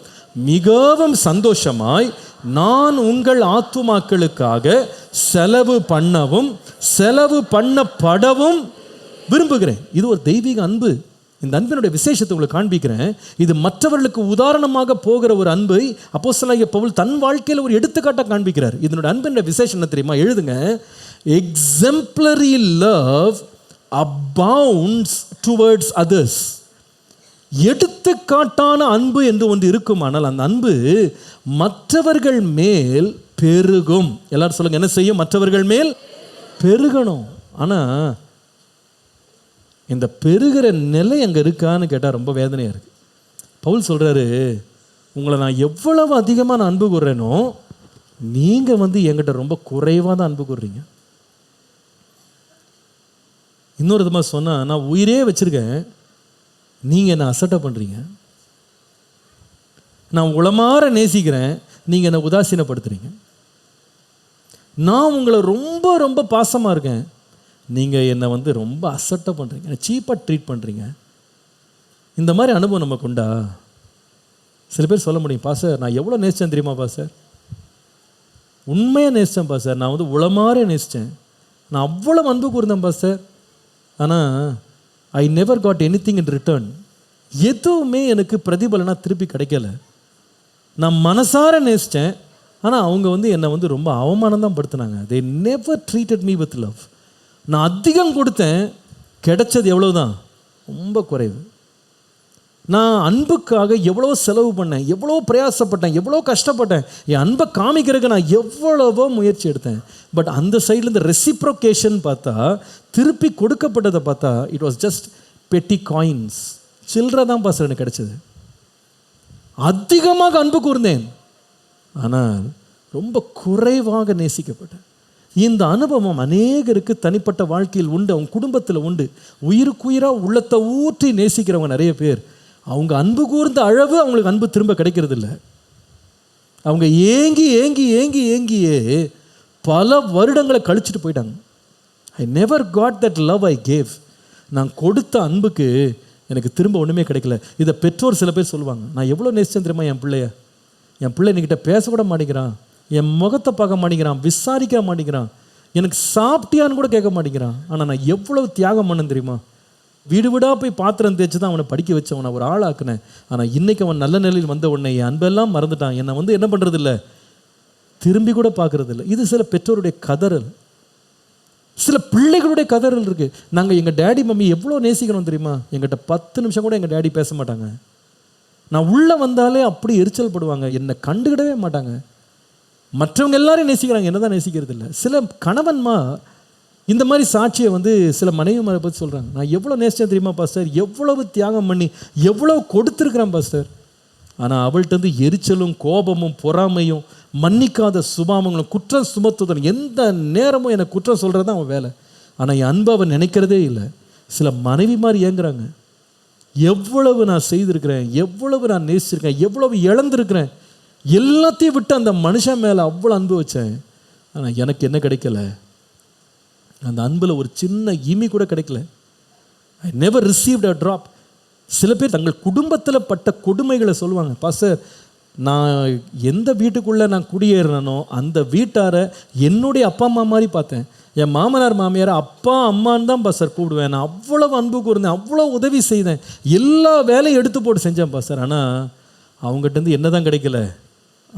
மிகவும் சந்தோஷமாய் நான் உங்கள் ஆத்துமாக்களுக்காக செலவு பண்ணவும் செலவு பண்ணப்படவும் விரும்புகிறேன். இது ஒரு தெய்வீக அன்பு. இந்த அன்பினுடைய விசேஷத்தை உங்களுக்கு காண்பிக்கிறேன். இது மற்றவர்களுக்கு உதாரணமாக போகிற ஒரு அன்பை அப்போஸ்தலனாகிய பவுல் தன் வாழ்க்கையில் ஒரு எடுத்துக்காட்டாக காண்பிக்கிறார். இதனுடைய அன்பினுடைய விசேஷம் என்ன தெரியுமா? எழுதுங்க. Exemplary love abounds towards others. எடுத்துக்காட்டான அன்பு என்று ஒன்று இருக்குமானால் அந்த அன்பு மற்றவர்கள் மேல் பெருகும். எல்லாரும் சொல்லுங்க, என்ன செய்யும்? மற்றவர்கள் மேல் பெருகணும். ஆனால் இந்த பெருகிற நிலை அங்கே இருக்கான்னு கேட்டால் ரொம்ப வேதனையாக இருக்குது. பவுல் சொல்கிறாரு, உங்களை நான் எவ்வளவு அதிகமாக நான் அன்பு கூறுறேனோ நீங்கள் என்கிட்ட ரொம்ப குறைவாக தான் அன்பு கூறுறீங்க. இன்னொரு விதமாக சொன்னால், நான் உயிரே வச்சுருக்கேன், நீங்கள் என்னை அசட்டை பண்ணுறீங்க. நான் உளமாற நேசிக்கிறேன், நீங்கள் என்னை உதாசீனப்படுத்துறீங்க. நான் உங்களை ரொம்ப ரொம்ப பாசமாக இருக்கேன், நீங்கள் என்னை ரொம்ப அசட்டை பண்ணுறீங்க, என்னை சீப்பாக ட்ரீட் பண்ணுறீங்க. இந்த மாதிரி அனுபவம் நமக்கு உண்டா? சில பேர் சொல்ல முடியும், பாஸ்டர் நான் எவ்வளோ நேசித்தேன் தெரியுமா பாஸ்டர், உண்மையாக நேசித்தேன் பாஸ்டர், நான் உளமாற நேசித்தேன், நான் அவ்வளோ அன்பு கூர்ந்தேன் பாஸ்டர், ஆனால் I never got any thing in return. எதுவுமே எனக்கு பிரதிபலனாக திருப்பி கிடைக்கல. நான் மனசார நேசித்தேன், ஆனால் அவங்க என்னை ரொம்ப அவமானம் தான் படுத்தினாங்க. They never treated me with love. நான் அதிகம் கொடுத்தேன், கிடைச்சது எவ்வளோ தான், ரொம்ப குறைவு. நான் அன்புக்காக எவ்வளோ செலவு பண்ணேன், எவ்வளோ பிரயாசப்பட்டேன், எவ்வளோ கஷ்டப்பட்டேன், என் அன்பை காமிக்கிறதுக்கு நான் எவ்வளவோ முயற்சி எடுத்தேன். பட் அந்த சைடில் இந்த ரெசிப்ரோகேஷன் பார்த்தா, திருப்பி கொடுக்கப்பட்டதை பார்த்தா, இட் வாஸ் ஜஸ்ட் பெட்டி காயின்ஸ், சில்லறை தான் பாஸ்டர் எனக்கு கிடைச்சது. அதிகமாக அன்பு கூர்ந்தேன், ஆனால் ரொம்ப குறைவாக நேசிக்கப்பட்டேன். இந்த அனுபவம் அநேகருக்கு தனிப்பட்ட வாழ்க்கையில் உண்டு, அவங்க குடும்பத்தில் உண்டு. உயிருக்குயிராக உள்ளத்தை ஊற்றி நேசிக்கிறவங்க நிறைய பேர், அவங்க அன்பு கூர்ந்த அளவு அவங்களுக்கு அன்பு திரும்ப கிடைக்கிறது இல்லை. அவங்க ஏங்கி ஏங்கி ஏங்கி ஏங்கியே பல வருடங்களை கழிச்சுட்டு போயிட்டாங்க. I never got that love I gave. நான் கொடுத்த அன்புக்கு எனக்கு திரும்ப ஒன்றுமே கிடைக்கல. இதை பெற்றோர் சில பேர் சொல்லுவாங்க, நான் எவ்வளோ நேசிச்சேன் தெரியுமா என் பிள்ளைய, என் பிள்ளை என்கிட்ட பேசக்கூட மாட்டேங்கிறான், என் முகத்தை பார்க்க மாட்டேங்கிறான், விசாரிக்க மாட்டேங்கிறான், எனக்கு சாப்பிட்டியான்னு கூட கேட்க மாட்டேங்கிறான், ஆனால் நான் எவ்வளவு தியாகம் பண்ணேன் தெரியுமா, வீடு வீடாக போய் பாத்திரம் தேய்ச்சி தான் அவனை படிக்க வச்சேன், அவனை ஒரு ஆளாக்குனேன். ஆனால் இன்றைக்கி அவன் நல்ல நிலையில் வந்த உடனே என் அன்பெல்லாம் மறந்துட்டான், என்னை என்ன பண்ணுறது இல்லை, திரும்பி கூட பார்க்குறது இல்லை. இது சில பெற்றோருடைய கதறல். சில பிள்ளைகளுடைய கதறல் இருக்குது. நாங்கள் எங்கள் டேடி மம்மி எவ்வளோ நேசிக்கணும் தெரியுமா, எங்கிட்ட 10 நிமிஷம் கூட எங்கள் டேடி பேச மாட்டாங்க. நான் உள்ளே வந்தாலே அப்படி எரிச்சல் படுவாங்க, என்னை கண்டுக்கிடவே மாட்டாங்க. மற்றவங்க எல்லாரும் நேசிக்கிறாங்க, என்ன தான் நேசிக்கிறது இல்லை. சில கணவன்மா இந்த மாதிரி சாட்சியை சில மனைவிமாரை பற்றி சொல்கிறாங்க, நான் எவ்வளோ நேசித்தேன் தெரியுமா பாஸ்டர், எவ்வளவு தியாகம் பண்ணி எவ்வளோ கொடுத்துருக்குறேன் பாஸ்டர், ஆனால் அவள்கிட்ட எரிச்சலும் கோபமும் பொறாமையும் மன்னிக்காத சுபாவங்களும் குற்றம் சுமத்துதல், எந்த நேரமும் எனக்கு குற்றம் சொல்கிறது தான் அவன் வேலை. ஆனால் என் அன்பை அவன் நினைக்கிறதே இல்லை. சில மனைவி மாதிரி ஏங்குறாங்க, எவ்வளவு நான் செய்திருக்கிறேன், எவ்வளவு நான் நேசிச்சிருக்கேன், எவ்வளவு இழந்திருக்கிறேன், எல்லாத்தையும் விட்டு அந்த மனுஷன் மேலே அவ்வளோ அன்பு வச்சேன், ஆனால் எனக்கு என்ன கிடைக்கல, அந்த அன்பில் ஒரு சின்ன இமி கூட கிடைக்கல. I never received a drop. சில பேர் தங்கள் குடும்பத்தில் பட்ட கொடுமைகளை சொல்லுவாங்க, பாஸ்டர் நான் எந்த வீட்டுக்குள்ளே நான் குடியேறினோ அந்த வீட்டாரை என்னுடைய அப்பா அம்மா மாதிரி பார்த்தேன், என் மாமனார் மாமியாரை அப்பா அம்மான்னு தான் பாஸ்டர் கூப்பிடுவேன், நான் அவ்வளோ அன்பு கூர்ந்தேன், அவ்வளோ உதவி செய்தேன், எல்லா வேலையும் எடுத்து போட்டு செஞ்சேன் பாஸ்டர், ஆனால் அவங்ககிட்டருந்து என்ன தான் கிடைக்கல,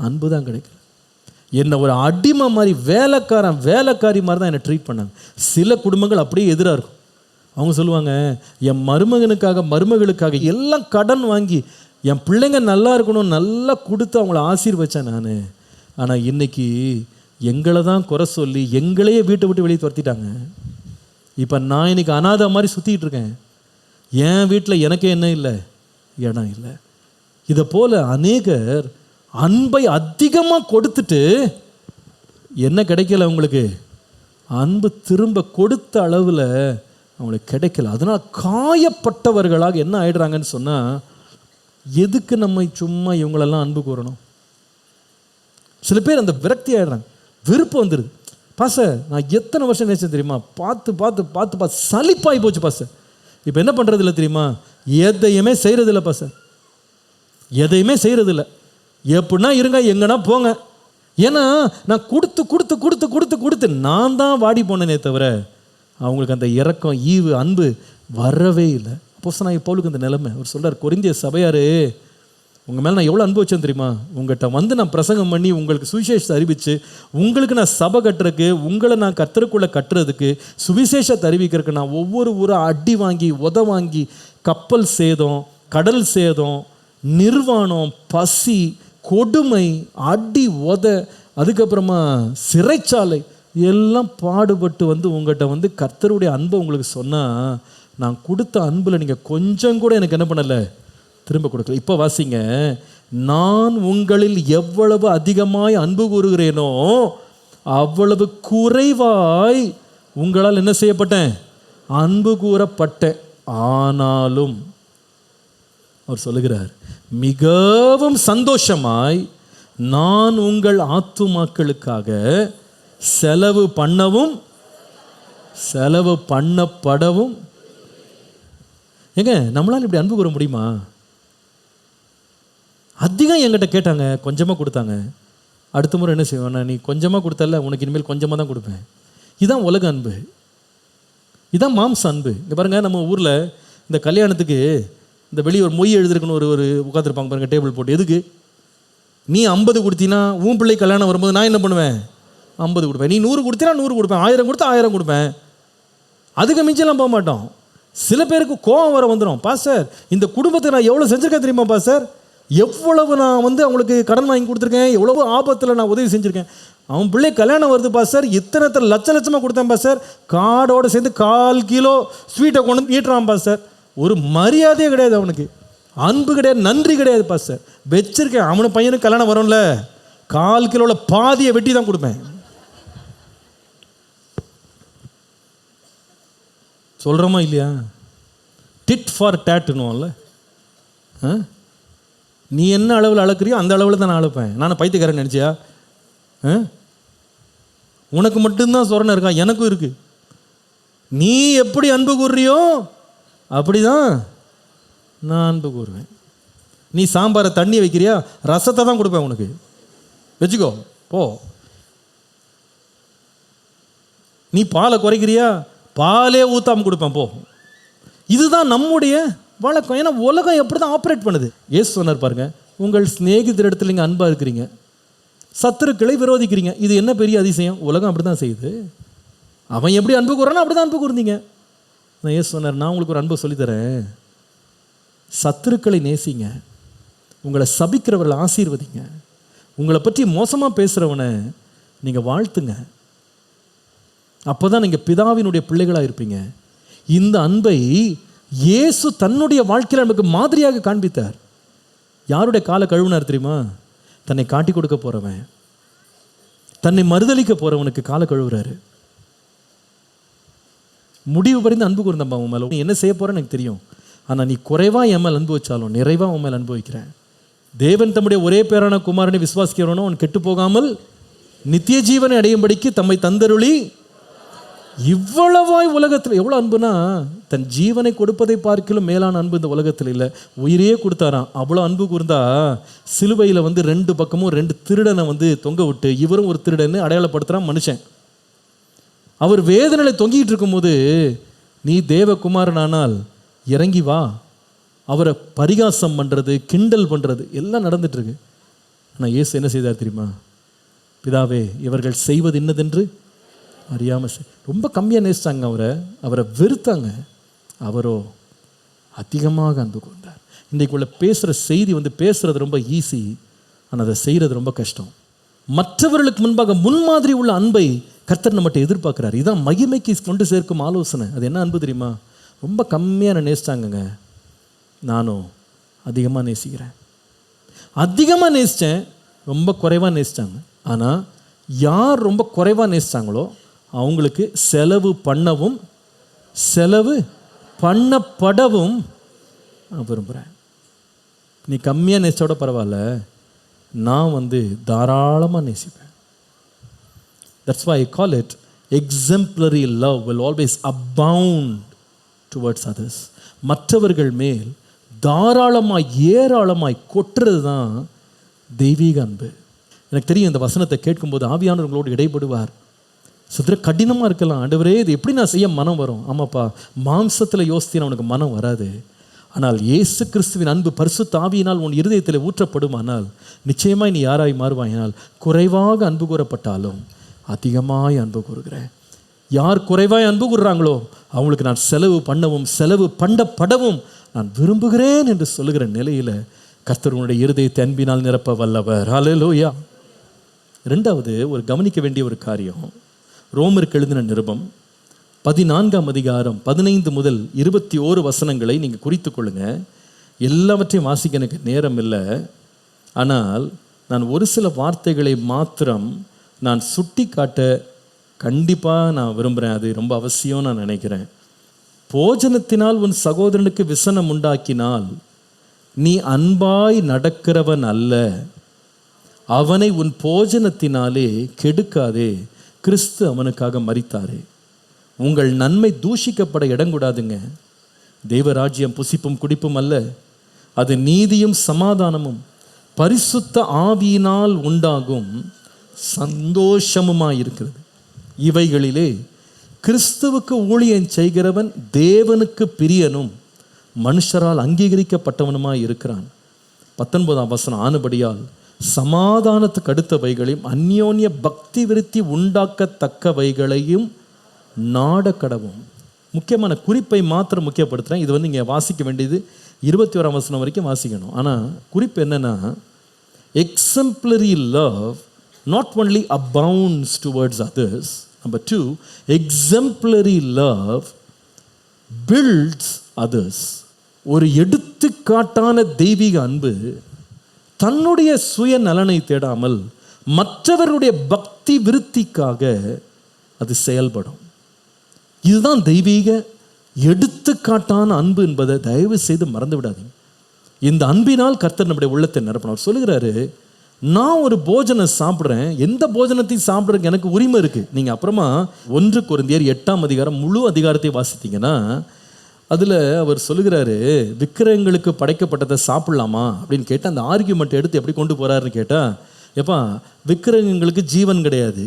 அன்பு தான் கிடைக்கல. என்னை ஒரு அடிமை மாதிரி வேலைக்காரி மாதிரி தான் என்னை ட்ரீட் பண்ணாங்க. சில குடும்பங்கள் அப்படியே எதிராக இருக்கும். அவங்க சொல்லுவாங்க, என் மருமகளுக்காக எல்லாம் கடன் வாங்கி என் பிள்ளைங்க நல்லா இருக்கணும் நல்லா கொடுத்து அவங்கள ஆசீர்வச்சேன் நான். ஆனால் இன்னைக்கு எங்களை தான் குறை சொல்லி எங்களையே வீட்டை விட்டு வெளியே துரத்திட்டாங்க. இப்போ நான் இன்னைக்கு அனாதை மாதிரி சுற்றிக்கிட்டு இருக்கேன். என் வீட்டில் எனக்கே என்ன இல்லை, இடம் இல்லை. இதை போல் அநேகர் அன்பை அதிகமாக கொடுத்துட்டு என்ன கிடைக்கல அவங்களுக்கு, அன்பு திரும்ப கொடுத்த அளவில் அவங்களுக்கு கிடைக்கல. அதனால் காயப்பட்டவர்களாக என்ன ஆயிடுறாங்கன்னு சொன்னால், எதுக்கு நம்ம சும்மா இவங்களெல்லாம் அன்பு கூறணும். சில பேர் அந்த விரக்தி ஆகிடுறாங்க, விருப்பம் வந்துடுது. பாஸ்டர் நான் எத்தனை வருஷம் நேசிச்சேன் தெரியுமா, பார்த்து பார்த்து பார்த்து பார்த்து சலிப்பாகி போச்சு பாஸ்டர், இப்போ என்ன பண்ணுறது இல்லை தெரியுமா, எதையுமே செய்கிறதில்ல பாஸ்டர், எதையுமே செய்கிறதில்ல, எப்படின்னா இருங்க எங்கன்னா போங்க. ஏன்னா நான் கொடுத்து கொடுத்து கொடுத்து கொடுத்து கொடுத்து நான் தான் வாடி போனேனே தவிர அவங்களுக்கு அந்த இரக்கம் ஈவு அன்பு வரவே இல்லை. அப்போஸ்தலனாகிய பவுலுக்கு அந்த நிலைமை. அவர் சொல்கிறார், கொரிந்திய சபையாரே உங்கள் மேலே நான் எவ்வளோ அன்பு வச்சேன் தெரியுமா, உங்கள்கிட்ட நான் பிரசங்கம் பண்ணி உங்களுக்கு சுவிசேஷத்தை அறிவித்து உங்களுக்கு நான் சபை கட்டுறதுக்கு, உங்களை நான் கர்த்தருக்குள்ளே கட்டுறதுக்கு, சுவிசேஷத்தை அறிவிக்கிறதுக்கு நான் ஒவ்வொரு ஊராக அடி வாங்கி உத வாங்கி கப்பல் சேதம், கடல் சேதம், நிர்வாணம், பசி, கொடுமை, அடி உத, அதுக்கப்புறமா சிறைச்சாலை எல்லாம் பாடுபட்டு உங்கள்கிட்ட கர்த்தருடைய அன்பை உங்களுக்கு சொன்னால், நான் கொடுத்த அன்பில் நீங்கள் கொஞ்சம் கூட எனக்கு என்ன பண்ணலை, திரும்ப கொடுக்கல. இப்போ வாசிங்க, நான் உங்களில் எவ்வளவு அதிகமாய் அன்பு கூறுகிறேனோ அவ்வளவு குறைவாய் உங்களால் என்ன செய்யப்பட்டேன்? அன்பு கூறப்பட்டேன். ஆனாலும் அவர் சொல்லுகிறார், மிகவும் சந்தோஷமாய் நான் உங்கள் ஆத்துமாக்களுக்காக செலவு பண்ணப்படவும். ஏங்க, நம்மளால் இப்படி அன்பு கூற முடியுமா? அதிகம் என்கிட்ட கேட்டாங்க, கொஞ்சமாக கொடுத்தாங்க. அடுத்த முறை என்ன செய்வேன்? நீ கொஞ்சமாக கொடுத்தல, உனக்கு இனிமேல் கொஞ்சமாக தான் கொடுப்பேன். இதுதான் உலக அன்பு, இதுதான் மாம்ச அன்பு. இங்கே பாருங்கள், நம்ம ஊரில் இந்த கல்யாணத்துக்கு இந்த வெளியே ஒரு மொய் எழுதிருக்குன்னு ஒரு உட்காந்துருப்பாங்க பாருங்கள், டேபிள் போட்டு. எதுக்கு? நீ 50 கொடுத்தீங்கன்னா உன் பிள்ளை கல்யாணம் வரும்போது நான் என்ன பண்ணுவேன்? 50 கொடுப்பேன். நீ 100 கொடுத்தீனா 100 கொடுப்பேன், 1000 கொடுத்தா 1000 கொடுப்பேன். அதுக்கு மிஞ்செல்லாம் போக மாட்டோம். சில பேருக்கு கோபம் வர வந்துடும். பாஸ்டர், இந்த குடும்பத்தை நான் எவ்வளோ செஞ்சுருக்கேன் தெரியுமா பாஸ்டர்? எவ்வளவு நான் அவங்களுக்கு கடன் வாங்கி கொடுத்துருக்கேன், எவ்வளவு ஆபத்தில் நான் உதவி செஞ்சுருக்கேன். அவன் பிள்ளை கல்யாணம் வருது பாஸ்டர், இத்தனை லட்சமாக கொடுத்தேன் பாஸ்டர், கார்டோடு சேர்ந்து 1/4 கிலோ ஸ்வீட்டை கொண்டு வந்து ஈட்டுறான் பாஸ்டர். ஒரு மரியாதையே கிடையாது அவனுக்கு, அன்பு கிடையாது, நன்றி கிடையாது பாஸ்டர். வச்சிருக்கேன், அவனு பையனுக்கு கல்யாணம் வரும்ல, 1/4 கிலோவில் பாதியை வெட்டி தான் கொடுப்பேன். சொல்கிறோமா இல்லையா? டிட் ஃபார் டேட்டுன்னுவோம்ல. நீ என்ன அளவில் அளக்குறியோ அந்த அளவில் தான் நான் அளப்பேன். நான் பைத்தியக்காரன் நினச்சியா? உனக்கு மட்டும்தான் சொரணை இருக்கா? எனக்கும் இருக்கு. நீ எப்படி அன்பு கூறுறியோ அப்படிதான் நான் அன்பு கூறுவேன். நீ சாம்பாரை தண்ணி வைக்கிறியா, ரசத்தை தான் கொடுப்பேன் உனக்கு, வச்சுக்கோ போ. நீ பாலை குறைக்கிறியா, பாலே ஊத்தாம கொடுப்பேன் போ. இதுதான் நம்முடைய வழக்கம். ஏன்னா உலகம் எப்படி தான் ஆப்ரேட் பண்ணுது. ஏசு சொன்னார் பாருங்க, உங்கள் சிநேகிதரிடத்தில் நீங்கள் அன்பாக இருக்கிறீங்க, சத்துருக்களை விரோதிக்கிறீங்க. இது என்ன பெரிய அதிசயம்? உலகம் அப்படி தான் செய்யுது. அவன் எப்படி அன்பு கூறானோ அப்படி தான் அன்பு கூர்ந்தீங்க. நான் ஏசு சொன்னார், நான் உங்களுக்கு ஒரு அன்பை சொல்லித்தரேன். சத்துருக்களை நேசிங்க, உங்களை சபிக்கிறவர்களை ஆசீர்வதிங்க, உங்களை பற்றி மோசமாக பேசுகிறவனை நீங்கள் வாழ்த்துங்க. அப்போ தான் நீங்கள் பிதாவினுடைய பிள்ளைகளாக இருப்பீங்க. இந்த அன்பை இயேசு தன்னுடைய வாழ்க்கையில் நமக்கு மாதிரியாக காண்பித்தார். யாருடைய காலை கழுவினார் தெரியுமா? தன்னை காட்டி கொடுக்க போகிறவன், தன்னை மறுதளிக்க போகிறவனுக்கு காலை கழுவுறாரு. முடிவு பறிந்து அன்பு கூர்ந்தம்பா உன் மேலே. நீ என்ன செய்ய போகிறேன்னு எனக்கு தெரியும், ஆனால் நீ குறைவாக என் மேல் அன்பு வச்சாலும் நிறைவாக உன் மேல் அனுபவிக்கிறேன். தேவன் தம்முடைய ஒரே பேரான குமாரனை விசுவாசிக்கிறவனோ அவன் கெட்டு போகாமல் நித்திய ஜீவனை அடையும்படிக்கு தம்மை தந்தருளி இவ்வளவாய் உலகத்தில். எவ்வளோ அன்புனா, தன் ஜீவனை கொடுப்பதை பார்க்கலும் மேலான அன்பு இந்த உலகத்தில் இல்லை. உயிரையே கொடுத்தாராம். அவ்வளோ அன்பு கூர்ந்தா சிலுவையில் 2 பக்கமும் 2 திருடனை தொங்க விட்டு, இவரும் ஒரு திருடன்னு அடையாளப்படுத்துகிறான் மனுஷன். அவர் வேதனையில் தொங்கிட்டு இருக்கும்போது, நீ தேவகுமாரனானால் இறங்கி வா, அவரை பரிகாசம் பண்ணுறது, கிண்டல் பண்ணுறது எல்லாம் நடந்துட்டுருக்கு. ஆனால் இயேசு என்ன செய்தார் தெரியுமா? பிதாவே, இவர்கள் செய்வது இன்னதென்று அறியாமல் ரொம்ப கம்மியாக நேசித்தாங்க அவரை வெறுத்தாங்க. அவரோ அதிகமாக அன்பு கூர்ந்தார். இன்றைக்குள்ள பேசுகிற செய்தி பேசுகிறது ரொம்ப ஈஸி, ஆனால் அதை செய்கிறது ரொம்ப கஷ்டம். மற்றவர்களுக்கு முன்பாக முன்மாதிரி உள்ள அன்பை கர்த்தர் நம்மகிட்ட எதிர்பார்க்குறாரு. இதுதான் மகிமைக்கு கொண்டு சேர்க்கும் ஆலோசனை. அது என்ன அன்பு தெரியுமா? ரொம்ப கம்மியாக நேசித்தாங்கங்க, நானும் அதிகமாக நேசிக்கிறேன். அதிகமாக நேசித்தேன், ரொம்ப குறைவாக நேசித்தாங்க. ஆனால் யார் ரொம்ப குறைவாக நேசித்தாங்களோ அவங்களுக்கு செலவு பண்ணவும் செலவு பண்ணப்படவும் நான் விரும்புகிறேன். நீ கம்மியாக நேசிச்சோட பரவாயில்ல, நான் தாராளமாக நேசிப்பேன். That's why I call it exemplary love will always abound towards others. மற்றவர்கள் மேல் தாராளமாய் ஏராளமாய் கொட்டுறது தான் தெய்வீக அன்பு. எனக்கு தெரியும், இந்த வசனத்தை கேட்கும்போது ஆவியானவர் உங்களோடு இடைப்படுவார். சில கடினமாக இருக்கலாம். ஆண்டவரே, இது எப்படி நான் செய்ய மனம் வரும்? ஆமாப்பா, மாம்சத்தில் யோசித்தின உனக்கு மனம் வராது. ஆனால் இயேசு கிறிஸ்துவின் அன்பு பரிசுத்த ஆவியினால் உன் இருதயத்தில் ஊற்றப்படுமானால் நிச்சயமாய் நீ யாராய் மாறுவாயினால், குறைவாக அன்பு கூறப்பட்டாலும் அதிகமாய் அன்பு கூறுகிறேன். யார் குறைவாய் அன்பு கூறுறாங்களோ அவங்களுக்கு நான் செலவு பண்ணவும் செலவு பண்ணப்படவும் நான் விரும்புகிறேன் என்று சொல்லுகிற நிலையில் கர்த்தர் உன்னுடைய இருதயத்தை அன்பினால் நிரப்ப வல்லவர். ஹல்லேலூயா. 2வது ஒரு கவனிக்க வேண்டிய ஒரு காரியம், ரோமருக்கு எழுதின நிருபம் 14ஆம் அதிகாரம் 15 முதல் 21 வசனங்களை நீங்கள் குறித்து கொள்ளுங்க. எல்லாவற்றையும் வாசிக்க எனக்கு நேரம் இல்லை. ஆனால் நான் ஒரு சில வார்த்தைகளை மாத்திரம் நான் சுட்டி காட்ட கண்டிப்பாக நான் விரும்புகிறேன். அது ரொம்ப அவசியம் நான் நினைக்கிறேன். போஜனத்தினால் உன் சகோதரனுக்கு விசனம் உண்டாக்கினால் நீ அன்பாய் நடக்கிறவன் அல்ல. அவனை உன் போஜனத்தினாலே கெடுக்காதே, கிறிஸ்து அவனுக்காக மரித்தாரே. உங்கள் நன்மை தூஷிக்கப்பட இடங்கூடாதுங்க. தேவராஜ்யம் புசிப்பும் குடிப்பும் அல்ல, அது நீதியும் சமாதானமும் பரிசுத்த ஆவியினால் உண்டாகும் சந்தோஷமுமாயிருக்கிறது. இவைகளிலே கிறிஸ்துவுக்கு ஊழியம் செய்கிறவன் தேவனுக்கு பிரியனும் மனுஷரால் அங்கீகரிக்கப்பட்டவனுமாய் இருக்கிறான். 19ஆம் வசனம், ஆனபடியால் சமாதானத்துக்கு அடுத்தவைகளையும் அந்யோன்ய பக்தி விருத்தி உண்டாக்கத்தக்கவைகளையும் நாடக்கடவும். முக்கியமான குறிப்பை மாத்திரம் முக்கியப்படுத்துகிறேன். இது இங்கே வாசிக்க வேண்டியது 21ஆம் வசனம் வரைக்கும் வாசிக்கணும். ஆனால் குறிப்பு என்னன்னா, exemplary love not only abounds towards others. Number 2, exemplary love builds others. ஒரு எடுத்துக்காட்டான தெய்வீக அன்பு தன்னுடைய சுய நலனை தேடாமல் மற்றவருடைய பக்தி விருத்திக்காக அது செயல்படும். இதுதான் தெய்வீக எடுத்துக்காட்டான அன்பு என்பதை தயவு செய்து மறந்து விடாதீங்க. இந்த அன்பினால் கர்த்தர் நம்முடைய உள்ளத்தை நிரப்பணும். அவர் சொல்லுகிறாரு, நான் ஒரு போஜனம் சாப்பிட்றேன், எந்த போஜனத்தையும் சாப்பிட்றதுக்கு எனக்கு உரிமை இருக்குது. நீங்கள் அப்புறமா 1 கொரிந்தியர் 8ஆம் அதிகாரம் முழு அதிகாரத்தை வாசித்தீங்கன்னா அதில் அவர் சொல்லுகிறாரு, விக்கிரகங்களுக்கு படைக்கப்பட்டதை சாப்பிட்லாமா அப்படின்னு கேட்டால் அந்த ஆர்கியூமெண்ட் எடுத்து எப்படி கொண்டு போகிறாருன்னு கேட்டால், எப்பா விக்கிரகங்களுக்கு ஜீவன் கிடையாது,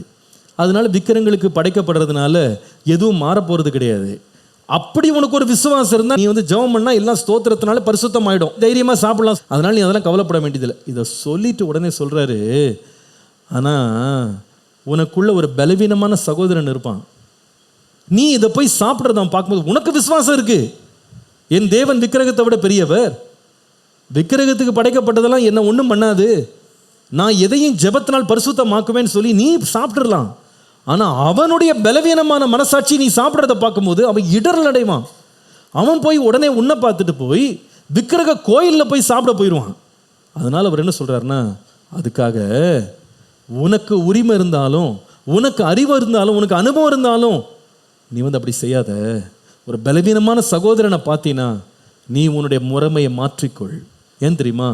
அதனால விக்கிரகங்களுக்கு படைக்கப்படுறதுனால எதுவும் மாறப்போகிறது கிடையாது. அப்படி உனக்கு ஒரு விசுவாசம் இருந்தால் நீ ஜெபம் பண்ணால் எல்லாம் ஸ்தோத்திரத்தினால பரிசுத்தம் ஆகிடும், தைரியமாக சாப்பிடலாம், அதனால நீ அதெல்லாம் கவலைப்பட வேண்டியதில்லை. இதை சொல்லிட்டு உடனே சொல்கிறாரு, ஆனால் உனக்குள்ள ஒரு பலவீனமான சகோதரன் இருப்பான், நீ இதை போய் சாப்பிட்றத பார்க்கும்போது உனக்கு விசுவாசம் இருக்கு, என் தேவன் விக்கிரகத்தை விட பெரியவர், விக்கிரகத்துக்கு படைக்கப்பட்டதெல்லாம் என்ன ஒன்றும் பண்ணாது, நான் எதையும் ஜெபத்தினால் பரிசுத்தமாக்குவேன்னு சொல்லி நீ சாப்பிட்றலாம். ஆனால் அவனுடைய பலவீனமான மனசாட்சி நீ சாப்பிட்றத பார்க்கும்போது அவன் இடரல் அடைவான். அவன் போய் உடனே உன்னை பார்த்துட்டு போய் விக்கிரக கோயிலில் போய் சாப்பிட போயிடுவான். அதனால் அவர் என்ன சொல்கிறாருன்னா, அதுக்காக உனக்கு உரிமை இருந்தாலும், உனக்கு அறிவு இருந்தாலும், உனக்கு அனுபவம் இருந்தாலும் நீ அப்படி செய்யாத. ஒரு பலவீனமான சகோதரனை பார்த்தீன்னா நீ உன்னுடைய முறைமையை மாற்றிக்கொள். ஏன் தெரியுமா?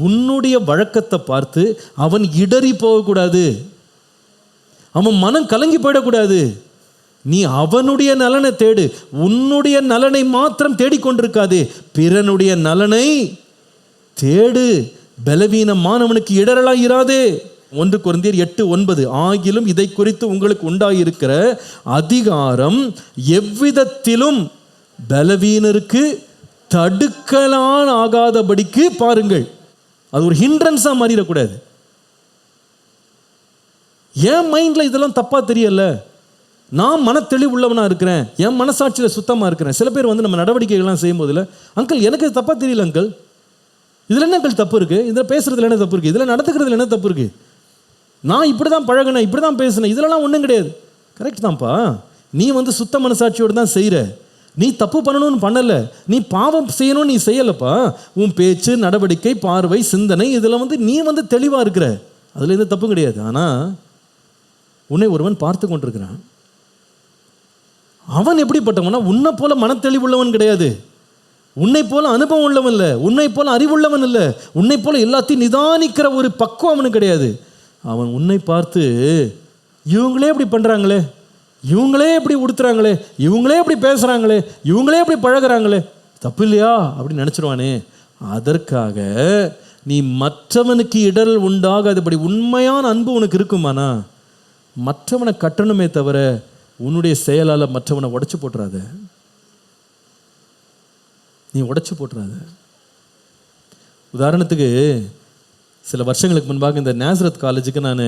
உன்னுடைய வழக்கத்தை பார்த்து அவன் இடறி போகக்கூடாது, அவன் மனம் கலங்கி போயிடக்கூடாது. நீ அவனுடைய நலனை தேடு, உன்னுடைய நலனை மாத்திரம் தேடிக்கொண்டிருக்காது, பிறனுடைய நலனை தேடு. பலவீனமானவனுக்கு இடரலாக இராதே. 1 கொரிந்தியர் 8:9, ஆகிலும் இதை குறித்து உங்களுக்கு உண்டாயிருக்கிற அதிகாரம் எவ்விதத்திலும் பலவீனருக்கு தடுக்கலான் ஆகாதபடிக்கு பாருங்கள். அது ஒரு ஹிண்ட்ரன்ஸாக மாறிடக்கூடாது. என் மைண்டில் இதெல்லாம் தப்பாக தெரியல, நான் மனத்தெளிவு உள்ளவனாக இருக்கிறேன், என் மனசாட்சியில் சுத்தமாக இருக்கிறேன். சில பேர் நம்ம நடவடிக்கைகள்லாம் செய்யும் போதில், அங்கிள் எனக்கு இது தப்பாக தெரியல அங்கிள், இதில் என்ன அங்கிள் தப்பு இருக்குது, இதில் பேசுகிறதுல என்ன தப்பு இருக்குது, இதில் நடத்துக்கிறதுல என்ன தப்பு இருக்குது, நான் இப்படி தான் பழகினேன், இப்படி தான் பேசினேன், இதெல்லாம் ஒன்றும் கிடையாது. கரெக்ட் தான்ப்பா, நீ சுத்த மனசாட்சியோடு தான் செய்கிற, நீ தப்பு பண்ணணும்னு பண்ணலை, நீ பாவம் செய்யணும்னு நீ செய்யலைப்பா. உன் பேச்சு, நடவடிக்கை, பார்வை, சிந்தனை இதில் நீ தெளிவாக இருக்கிற, அதில் எந்த தப்பும் கிடையாது. ஆனால் உன்னை ஒருவன் பார்த்து கொண்டிருக்கிறான். அவன் எப்படிப்பட்டவனா? உன்னை போல மனத்தெளிவுள்ளவன் கிடையாது, உன்னை போல அனுபவம் உள்ளவன் இல்லை, உன்னை போல அறிவுள்ளவன் இல்லை, உன்னை போல எல்லாத்தையும் நிதானிக்கிற ஒரு பக்குவம் அவனுக்கு கிடையாது. அவன் உன்னை பார்த்து, இவங்களே இப்படி பண்ணுறாங்களே, இவங்களே இப்படி உடுத்துறாங்களே, இவங்களே இப்படி பேசுகிறாங்களே, இவங்களே இப்படி பழகிறாங்களே, தப்பு இல்லையா அப்படின்னு நினச்சிருவானே. அதற்காக நீ மற்றவனுக்கு இடரல் உண்டாகாதபடி உண்மையான அன்பு உனக்கு இருக்குமானா மற்றவனை கட்டணுமே தவிர உன்னுடைய செயலால் மற்றவனை உடைச்சு போட்டுறாத, நீ உடைச்சு போட்டுறாத. உதாரணத்துக்கு சில வருஷங்களுக்கு முன்பாக இந்த நேசரத் காலேஜுக்கு நான்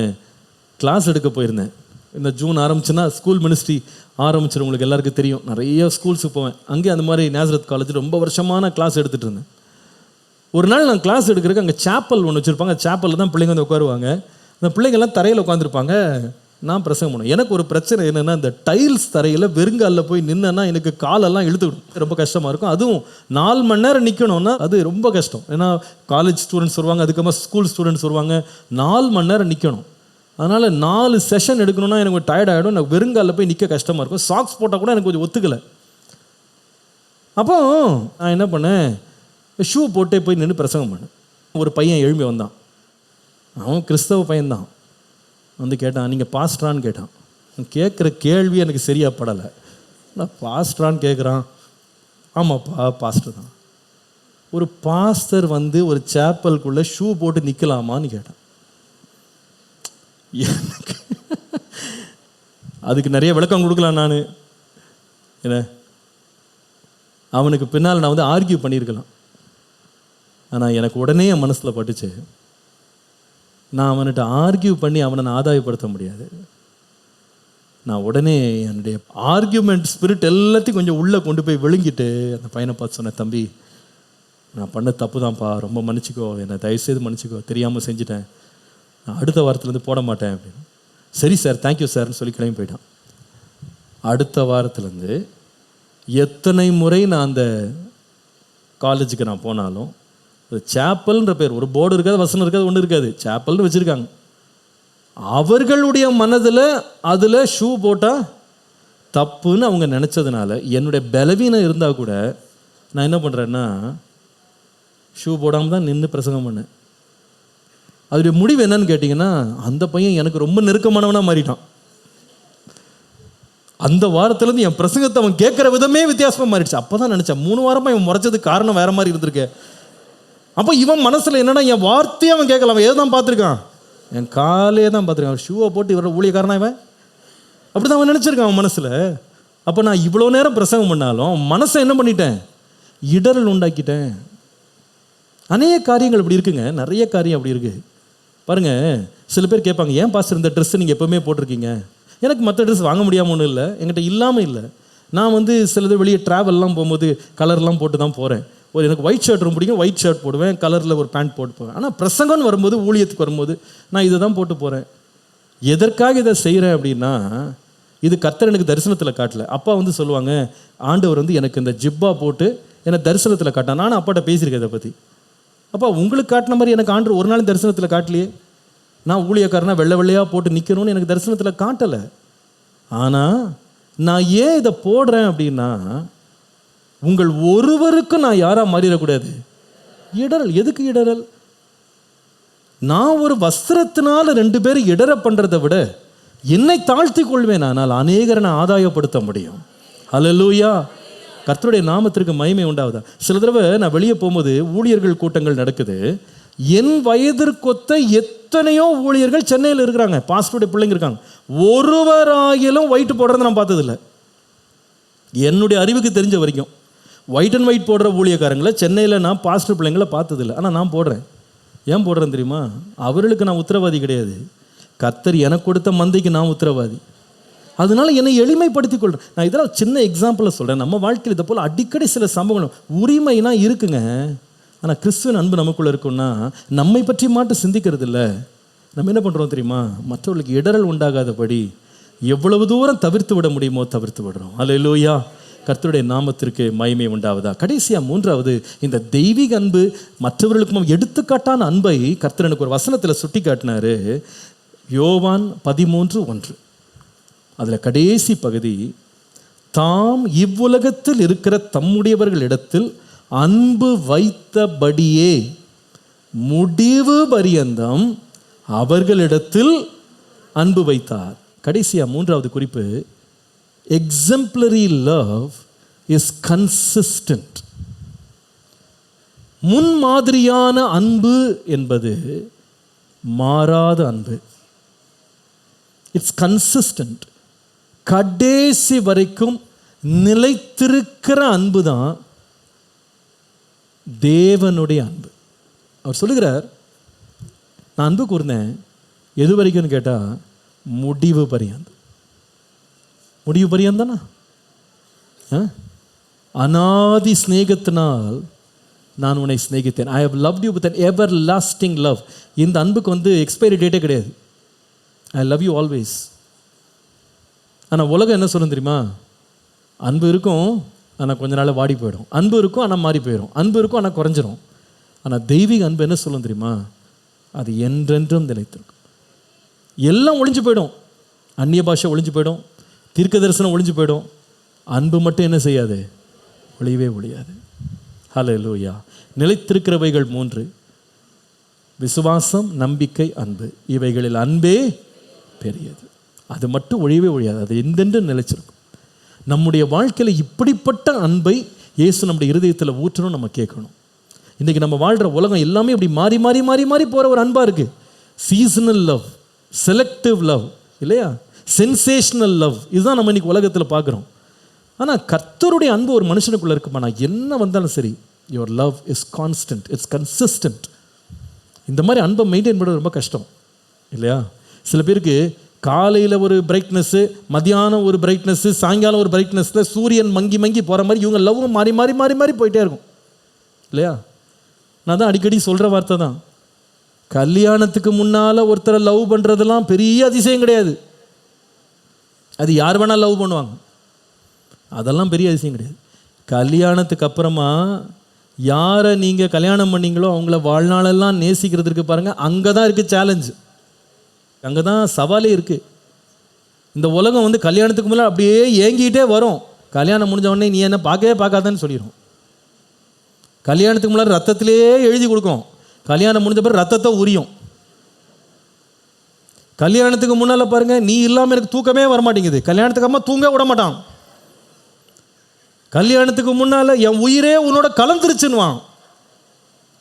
கிளாஸ் எடுக்க போயிருந்தேன். இந்த ஜூன் ஆரம்பிச்சுன்னா ஸ்கூல் மினிஸ்ட்ரி ஆரம்பிச்சிடும், உங்களுக்கு எல்லாருக்கும் தெரியும், நிறைய ஸ்கூல்ஸுக்கு போவேன். அங்கே அந்த மாதிரி நேசரத் காலேஜ் ரொம்ப வருஷமான கிளாஸ் எடுத்துகிட்டு இருந்தேன். ஒரு நாள் நான் கிளாஸ் எடுக்கிறதுக்கு அங்கே சேப்பல் ஒன்று வச்சுருப்பாங்க, சேப்பலில் தான் பிள்ளைங்க உட்காருவாங்க. அந்த பிள்ளைங்கள்லாம் தரையில் உட்காந்துருப்பாங்க, நான் பிரசங்கம் பண்ணுவேன். எனக்கு ஒரு பிரச்சனை என்னென்னா, இந்த டைல்ஸ் தரையில் வெறுங்காலில் போய் நின்னேன்னா எனக்கு காலெல்லாம் இழுத்துக்கிடும், ரொம்ப கஷ்டமாக இருக்கும். அதுவும் 4 மணி நேரம் நிற்கணும்னா அது ரொம்ப கஷ்டம். ஏன்னா காலேஜ் ஸ்டூடெண்ட்ஸ் வருவாங்க, அதுக்கப்புறம் ஸ்கூல் ஸ்டூடெண்ட்ஸ் வருவாங்க, 4 மணி நேரம் நிற்கணும். அதனால் 4 செஷன் எடுக்கணும்னா எனக்கு டயர்ட் ஆகிடும். எனக்கு வெறுங்காலில் போய் நிற்க கஷ்டமாக இருக்கும். சாக்ஸ் போட்டால் கூட எனக்கு கொஞ்சம் ஒத்துக்கலை. அப்போ நான் என்ன பண்ணேன், ஷூ போட்டே போய் நின்று பிரசங்கம் பண்ணேன். ஒரு பையன் எழும்பி வந்தான், அவன் கிறிஸ்தவ பையன்தான். வந்து கேட்டான், நீங்கள் பாஸ்டரான்னு கேட்டான். கேட்குற கேள்வி எனக்கு சரியாக படலை. நான் பாஸ்டரான்னு கேட்குறான். ஆமாப்பா பாஸ்டர் தான். ஒரு பாஸ்டர் வந்து ஒரு சேப்பலுக்குள்ளே ஷூ போட்டு நிற்கலாமான்னு கேட்டான். எனக்கு அதுக்கு நிறைய விளக்கம் கொடுக்கலாம் நான். என்ன, அவனுக்கு பின்னால் நான் வந்து ஆர்கியூ பண்ணியிருக்கலாம். ஆனால் எனக்கு உடனே என் மனசில் பட்டுச்சு, நான் அவன்கிட்ட ஆர்கியூ பண்ணி அவனை நான் ஆதாயப்படுத்த முடியாது. நான் உடனே என்னுடைய ஆர்கியூமெண்ட் ஸ்பிரிட் எல்லாத்தையும் கொஞ்சம் உள்ளே கொண்டு போய் விழுங்கிட்டு அந்த பையனை பார்த்து சொன்னேன், தம்பி நான் பண்ண தப்பு தான்ப்பா, ரொம்ப மன்னிச்சிக்கோ, என்னை தயவுசெய்து மன்னிச்சிக்கோ, தெரியாமல் செஞ்சுட்டேன், நான் அடுத்த வாரத்துலேருந்து போட மாட்டேன் அப்படின்னு. சரி சார், தேங்க்யூ சார்னு சொல்லி கிளம்பி போயிட்டான். அடுத்த வாரத்துலேருந்து எத்தனை முறை நான் அந்த காலேஜுக்கு நான் போனாலும், சேப்பல்ன்ற பேர், ஒரு போர்டு இருக்காது, வசனம் இருக்காது, ஒன்று இருக்காது, சேப்பல்னு வச்சுருக்காங்க. அவர்களுடைய மனதில் அதில் ஷூ போட்டால் தப்புன்னு அவங்க நினச்சதுனால என்னுடைய பலவீனம் இருந்தால் கூட நான் என்ன பண்ணுறேன்னா, ஷூ போடாமல் தான் நின்று பிரசங்கம் பண்ணேன். அதோடைய முடிவு என்னன்னு கேட்டிங்கன்னா, அந்த பையன் எனக்கு ரொம்ப நெருக்கமானவனாக மாறிட்டான். அந்த வாரத்துலேருந்து என் பிரசங்கத்தை அவன் கேட்குற விதமே வித்தியாசமாக மாறிடுச்சு. அப்போ தான் நினச்சேன், 3 வாரமாக இவன் முறைச்சதுக்கு காரணம் வேறு மாதிரி இருந்திருக்கேன். அப்போ இவன் மனசில் என்னன்னா, என் வார்த்தையே அவன் கேட்கல, அவன் எதை தான் பார்த்துருக்கான், என் காலையே தான் பார்த்துருக்கான். அவன் ஷூவை போட்டு இவர ஊழியக்காரனா இவன் அப்படி தான் அவன் நினச்சிருக்கான் அவன் மனசில். அப்போ நான் இவ்வளோ நேரம் பிரசங்கம் பண்ணாலும் மனசை என்ன பண்ணிட்டேன், இடரல் உண்டாக்கிட்டேன். அநேக காரியங்கள் இப்படி இருக்குங்க, நிறைய காரியம் அப்படி இருக்குது பாருங்கள். சில பேர் கேட்பாங்க, ஏன் பாஸ்டர் இந்த ட்ரெஸ்ஸை நீங்கள் எப்போவுமே போட்டிருக்கீங்க? எனக்கு மற்ற ட்ரெஸ் வாங்க முடியாமல் ஒன்றும் இல்லை, என்கிட்ட இல்லாமல் இல்லை. நான் வந்து சிலது வெளியே ட்ராவல்லாம் போகும்போது கலர்லாம் போட்டு தான் போகிறேன். எனக்கு ஒயிட் ஷர்ட் ரொம்ப பிடிக்கும், ஒயிட் ஷர்ட் போடுவேன், கலரில் ஒரு பேண்ட் போட்டு போவேன். ஆனால் பிரசங்கம்னு வரும்போது, ஊழியத்துக்கு வரும்போது நான் இதை தான் போட்டு போகிறேன். எதற்காக இதை செய்கிறேன் அப்படின்னா, இது கர்த்தர் எனக்கு தரிசனத்தில் காட்டல. அப்பா வந்து சொல்லுவாங்க, ஆண்டவர் வந்து எனக்கு இந்த ஜிப்பா போட்டு என்னை தரிசனத்தில் காட்டான். நானும் அப்பாட்ட பேசியிருக்கேன் இதை பற்றி. அப்பா உங்களுக்கு காட்டின மாதிரி எனக்கு ஆண்டவர் ஒரு நாள் தரிசனத்தில் காட்டலையே. நான் ஊழியக்காரனா வெள்ளை வெள்ளையாக போட்டு நிற்கணும்னு எனக்கு தரிசனத்தில் காட்டலை. ஆனால் நான் ஏன் இதை போடுறேன் அப்படின்னா, உங்கள் ஒருவருக்கும் நான் யாராக மாறிடக்கூடாது. இடரல், எதுக்கு இடரல்? நான் ஒரு வஸ்திரத்தினால 2 பேரும் இடர பண்ணுறதை விட என்னை தாழ்த்தி கொள்வேன், ஆனால் அநேகரை நான் ஆதாயப்படுத்த முடியும். ஹல்லேலூயா, கர்த்தருடைய நாமத்திற்கு மகிமை உண்டாகுதா. சில தடவை நான் வெளியே போகும்போது ஊழியர்கள் கூட்டங்கள் நடக்குது. என் வயதிற்கொத்த எத்தனையோ ஊழியர்கள் சென்னையில் இருக்கிறாங்க, பாஸ்டருடைய பிள்ளைங்க இருக்காங்க. ஒருவராயிலும் ஒயிட் போடுறத நான் பார்த்ததில்லை. என்னுடைய அறிவுக்கு தெரிஞ்ச வரைக்கும் ஒயிட் அண்ட் ஒயிட் போடுற ஊழியக்காரங்களை சென்னையில் நான் பாஸ்டர் பிள்ளைங்களை பார்த்ததில்லை. ஆனால் நான் போடுறேன். ஏன் போடுறேன் தெரியுமா? அவர்களுக்கு நான் உத்தரவாதி கிடையாது, கர்த்தர் எனக்கு கொடுத்த மந்தைக்கு நான் உத்தரவாதி. அதனால என்னை எளிமைப்படுத்திக் கொள்கிறேன். நான் இதெல்லாம் சின்ன எக்ஸாம்பிளாக சொல்கிறேன். நம்ம வாழ்க்கையில் இதை போல் அடிக்கடி சில சம்பவங்கள், உரிமைனா இருக்குங்க. ஆனால் கிறிஸ்துவின் அன்பு நமக்குள்ளே இருக்குன்னா நம்மை பற்றி மட்டும் சிந்திக்கிறது இல்லை. நம்ம என்ன பண்ணுறோம் தெரியுமா? மற்றவர்களுக்கு இடரல் உண்டாகாதபடி எவ்வளவு தூரம் தவிர்த்து விட முடியுமோ தவிர்த்து விடுறோம். அல்லேலூயா, கர்த்தருடைய நாமத்திற்கு மகிமை உண்டாவதா. கடைசியாக 3வது, இந்த தெய்வீக அன்பு மற்றவர்களுக்கு எடுத்துக்காட்டான அன்பை கர்த்தர் எனக்கு ஒரு வசனத்தில் சுட்டி காட்டினார். யோவான் 13:1 அதில் கடைசி பகுதி, தாம் இவ்வுலகத்தில் இருக்கிற தம்முடையவர்களிடத்தில் அன்பு வைத்தபடியே முடிவு பரியந்தம் அவர்களிடத்தில் அன்பு வைத்தார். கடைசியாக 3வது குறிப்பு, எக்ஸம்ப்ளரி லவ் இஸ் கன்சிஸ்டன்ட். முன்மாதிரியான அன்பு என்பது மாறாத அன்பு. It's consistent. கடைசி வரைக்கும் நிலைத்திருக்கிற அன்பு தான் தேவனுடைய அன்பு. அவர் சொல்லுகிறார், நான் அன்பு கூர்ந்தேன் எது வரைக்கும்னு கேட்டால் முடிவு பரியந்தம். முடிவு பரியந்தானா? அநாதி ஸ்நேகத்தினால் நான் உன்னை ஸ்நேகித்தேன். I have loved you with an everlasting love. இந்த அன்புக்கு எக்ஸ்பைரி டேட்டே கிடையாது. I love you always. ஆனால் உலகம் என்ன சொல்லும் தெரியுமா? அன்பு இருக்கும், ஆனால் கொஞ்ச நாள் வாடி போயிடும். அன்பு இருக்கும், ஆனால் மாறி போயிடும். அன்பு இருக்கும், ஆனால் குறைஞ்சிரும். ஆனால் தெய்வீக அன்பு என்ன சொல்லும் தெரியுமா? அது என்றென்றும் நிலைத்திருக்கும். எல்லாம் ஒழிஞ்சு போயிடும். அந்நிய பாஷை ஒழிஞ்சு போயிடும், தீர்க்க தரிசனம் ஒழிஞ்சு போயிடும். அன்பு மட்டும் என்ன செய்யாது? ஒழியவே ஒழியாது. ஹல்லேலூயா. நிலைத்திருக்கிறவைகள் 3: விசுவாசம், நம்பிக்கை, அன்பு. இவைகளில் அன்பே பெரியது. அது மட்டும் ஒழியவே ஒழியாது. அது எந்தென்றும் நிலைச்சிருக்கும். நம்முடைய வாழ்க்கையில் இப்படிப்பட்ட அன்பை இயேசு நம்முடைய இருதயத்தில் ஊற்றணும். நம்ம கேட்கணும். இன்றைக்கி நம்ம வாழ்கிற உலகம் எல்லாமே இப்படி மாறி மாறி மாறி மாறி போகிற ஒரு அன்பாக இருக்குது. சீசனல் லவ், செலக்டிவ் லவ், இல்லையா? சென்சேஷனல் லவ், இதுதான் நம்ம இன்றைக்கி உலகத்தில் பார்க்குறோம். ஆனால் கர்த்தருடைய அன்பு ஒரு மனுஷனுக்குள்ளே இருக்குமா? நான் என்ன வந்தாலும் சரி, your love is constant, it's consistent. இந்த மாதிரி அன்பை மெயின்டைன் பண்ணுறது ரொம்ப கஷ்டம், இல்லையா? சில பேருக்கு காலையில் ஒரு பிரைட்னஸ்ஸு, மத்தியானம் ஒரு பிரைட்னஸ்ஸு, சாயங்காலம் ஒரு பிரைட்னஸில் சூரியன் மங்கி மங்கி போகிற மாதிரி இவங்க லவ்வும் மாறி மாறி மாறி மாறி போயிட்டே இருக்கும், இல்லையா? நான் தான் அடிக்கடி சொல்கிற வார்த்தை தான், கல்யாணத்துக்கு முன்னால் ஒருத்தரை லவ் பண்ணுறதெல்லாம் பெரிய அதிசயம் கிடையாது. அது யார் வேணால் லவ் பண்ணுவாங்க, அதெல்லாம் பெரிய அதிசயம் கிடையாது. கல்யாணத்துக்கு அப்புறமா யாரை நீங்கள் கல்யாணம் பண்ணீங்களோ அவங்கள வாழ்நாளெல்லாம் நேசிக்கிறதுக்கு பாருங்கள், அங்கே தான் இருக்குது சேலஞ்சு, அங்கே தான் சவாலே இருக்குது. இந்த உலகம் வந்து கல்யாணத்துக்கு முன்னாடி அப்படியே ஏங்கிட்டே வரும். கல்யாணம் முடிஞ்ச உடனே நீ என்ன பார்க்கவே பார்க்காதன்னு சொல்லிடும். கல்யாணத்துக்கு முன்னாடி ரத்தத்திலே எழுதி கொடுக்கும், கல்யாணம் முடிஞ்ச பிறகு ரத்தத்தை உரியும். கல்யாணத்துக்கு முன்னால் பாருங்கள், நீ இல்லாமல் எனக்கு தூக்கமே வரமாட்டேங்குது, கல்யாணத்துக்கு அம்மா தூங்க விட மாட்டான். கல்யாணத்துக்கு முன்னால் என் உயிரே உன்னோட கலந்துருச்சுன்னுவான்.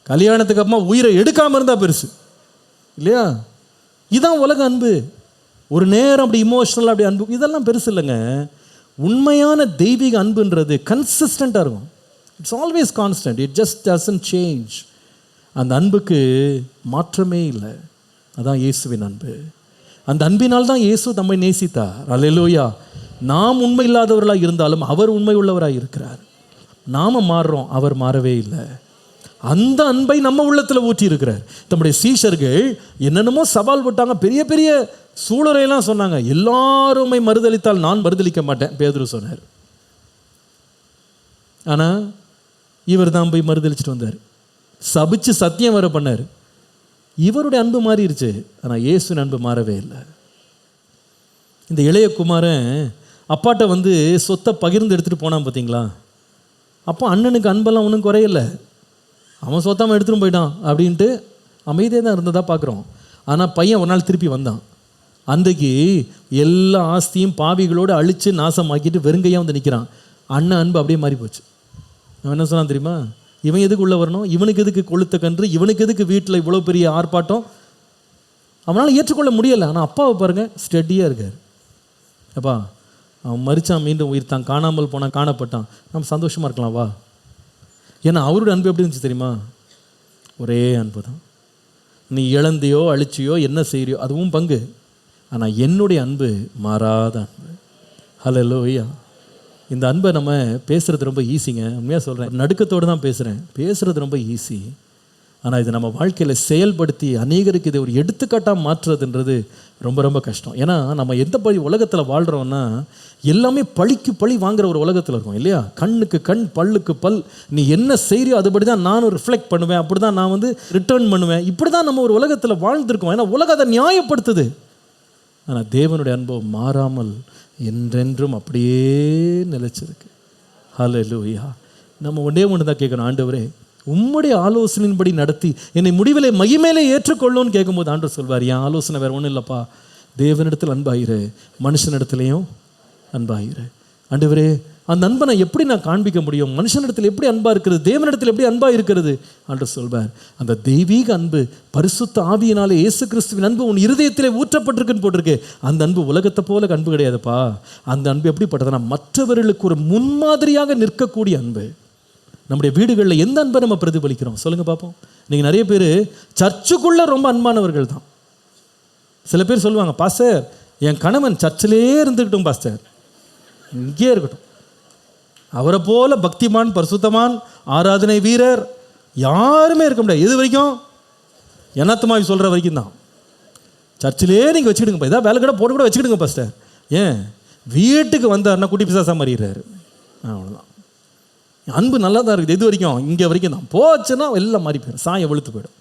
கல்யாணத்துக்கு அம்மா உயிரை எடுக்காமல் இருந்தால் பெருசு, இல்லையா? இதுதான் உலக அன்பு. ஒரு நேரம் அப்படி இமோஷனலாக அப்படி அன்பு, இதெல்லாம் பெருசு இல்லைங்க. உண்மையான தெய்வீக அன்புன்றது கன்சிஸ்டண்ட்டாக இருக்கும். It's always constant, it just doesn't change. அந்த அன்புக்கு மாற்றமே இல்லை. அதான் இயேசுவின் அன்பு. அந்த அன்பினால் தான் இயேசு நம்மை நேசித்தார். அல்லேலூயா. நாம் உண்மை இல்லாதவர்களாக இருந்தாலும் அவர் உண்மை உள்ளவராக இருக்கிறார். நாம் மாறுறோம், அவர் மாறவே இல்லை. அந்த அன்பை நம்ம உள்ளத்தில் ஊற்றி இருக்கிறார். நம்முடைய சீஷர்கள் என்னென்னமோ சவால் விட்டாங்க, பெரிய பெரிய சூளுரையெல்லாம் சொன்னாங்க. எல்லாருமே மறுதளித்தால் நான் மறுதளிக்க மாட்டேன் பேதுரு சொன்னார். ஆனால் இவர் தான் போய் மறுதளிச்சுட்டு வந்தார், சபிச்சு சத்தியம் வர பண்ணார். இவருடைய அன்பு மாறிடுச்சு, ஆனால் இயேசுவின் அன்பு மாறவே இல்லை. இந்த இளைய குமாரன் அப்பாட்ட வந்து சொத்தை பகிர்ந்து எடுத்துகிட்டு போனான் பார்த்தீங்களா? அப்போ அண்ணனுக்கு அன்பெல்லாம் ஒன்றும் குறையில்லை, அவன் சொத்தாமல் எடுத்துகிட்டு போயிட்டான் அப்படின்ட்டு அமைதியாக தான் இருந்ததாக பார்க்குறோம். ஆனால் பையன் ஒரு நாள் திருப்பி வந்தான். அன்றைக்கு எல்லா ஆஸ்தியும் பாவிகளோடு அழித்து நாசமாக்கிட்டு வெறுங்கையாக வந்து நிற்கிறான். அண்ணன் அன்பு அப்படியே மாறி போச்சு. அவன் என்ன சொன்னான் தெரியுமா? இவன் எதுக்கு உள்ளே வரணும், இவனுக்கு எதுக்கு கொளுத்த கன்று, இவனுக்கு எதுக்கு வீட்டில் இவ்வளோ பெரிய ஆர்ப்பாட்டம், அவனால் ஏற்றுக்கொள்ள முடியலை. ஆனால் அப்பாவை பாருங்கள், ஸ்டெடியாக இருக்கார். அப்பா அவன் மரித்தான், மீண்டும் உயிர் தான், காணாமல் போனான், காணப்பட்டான், நம்ம சந்தோஷமாக இருக்கலாம் வா. ஏன்னா அவருடைய அன்பு எப்படி இருந்துச்சு தெரியுமா? ஒரே அன்பு தான். நீ இழந்தியோ அழிச்சியோ என்ன செய்கிறியோ அதுவும் பங்கு, ஆனால் என்னுடைய அன்பு மாறாத அன்பு. ஹல்லேலூயா. இந்த அன்பை நம்ம பேசுகிறது ரொம்ப ஈஸிங்க, உண்மையாக சொல்கிறேன், நடுக்கத்தோடு தான் பேசுகிறது ரொம்ப ஈஸி. ஆனால் இது நம்ம வாழ்க்கையில் செயல்படுத்தி அநேகருக்கு இதை ஒரு எடுத்துக்காட்டாக மாற்றுறதுன்றது ரொம்ப ரொம்ப கஷ்டம். ஏன்னா நம்ம எந்த பழி உலகத்தில் வாழ்கிறோன்னா எல்லாமே பழிக்கு பழி வாங்குற ஒரு உலகத்தில் இருக்கும், இல்லையா? கண்ணுக்கு கண், பல்லுக்கு பல், நீ என்ன செய்கிறியோ அதுபடி தான் நானும் ரிஃப்ளெக்ட் பண்ணுவேன், அப்படி தான் நான் வந்து ரிட்டர்ன் பண்ணுவேன். இப்படி தான் நம்ம ஒரு உலகத்தில் வாழ்ந்துருக்கோம். ஏன்னா உலகம் அதை நியாயப்படுத்துது. ஆனால் தேவனுடைய அன்பு மாறாமல் என்றென்றும் அப்படியே நிலைச்சிருக்கு. ஹல்லேலூயா. நம்ம ஒன்று தான் கேட்கணும், ஆண்டவரே உம்முடைய ஆலோசனையின்படி நடத்தி என்னை முடிவிலே மகிமையிலே ஏற்றுக்கொள்ளும்னு கேட்கும்போது ஆண்டவர் சொல்வார், என் ஆலோசனை வேறு ஒன்றும் இல்லைப்பா, தேவனிடத்தில் அன்பாயிரு, மனுஷனிடத்துலையும் அன்பாயிரு. ஆண்டவரே அந்த அன்பை நான் எப்படி நான் காண்பிக்க முடியும்? மனுஷனிடத்தில் எப்படி அன்பாக இருக்கிறது, தேவனிடத்தில் எப்படி அன்பாக இருக்கிறது? ஆண்டவர் சொல்வார், அந்த தெய்வீக அன்பு பரிசுத்த ஆவியினாலே இயேசு கிறிஸ்துவின் அன்பு உன் இருதயத்திலே ஊற்றப்பட்டிருக்குன்னு போட்டிருக்கு. அந்த அன்பு உலகத்தை போல அன்பு கிடையாதுப்பா. அந்த அன்பு எப்படிப்பட்டதுன்னா மற்றவர்களுக்கு ஒரு முன்மாதிரியாக நிற்கக்கூடிய அன்பு. நம்முடைய வீடுகளில் எந்த அன்பை நம்ம பிரதிபலிக்கிறோம் சொல்லுங்கள் பார்ப்போம். நீங்கள் நிறைய பேர் சர்ச்சுக்குள்ளே ரொம்ப அன்பானவர்கள் தான். சில பேர் சொல்லுவாங்க, பாஸ்டர் என் கணவன் சர்ச்சிலே இருந்துக்கிட்டும், பாஸ்டர் இங்கே இருக்கட்டும், அவரை போல பக்திமான், பரிசுத்தமான், ஆராதனை வீரர் யாருமே இருக்க முடியாது. எது வரைக்கும்? என்னாத்துமாவி சொல்கிற வரைக்கும் தான். சர்ச்சிலே நீங்கள் வச்சுக்கிடுங்கப்பா, ஏதாவது வேலை கூட போட்டு கூட வச்சுக்கிடுங்க பாஸ்டர். ஏன்? வீட்டுக்கு வந்தாருன்னா குட்டி பிசாசா மாறிடுறாரு. அவ்வளோதான். அன்பு நல்லா தான் இருக்குது இது வரைக்கும், இங்கே வரைக்கும் தான். போச்சுன்னா எல்லாம் மாறி போயிடும், சாயம் வெளுத்து போயிடும்.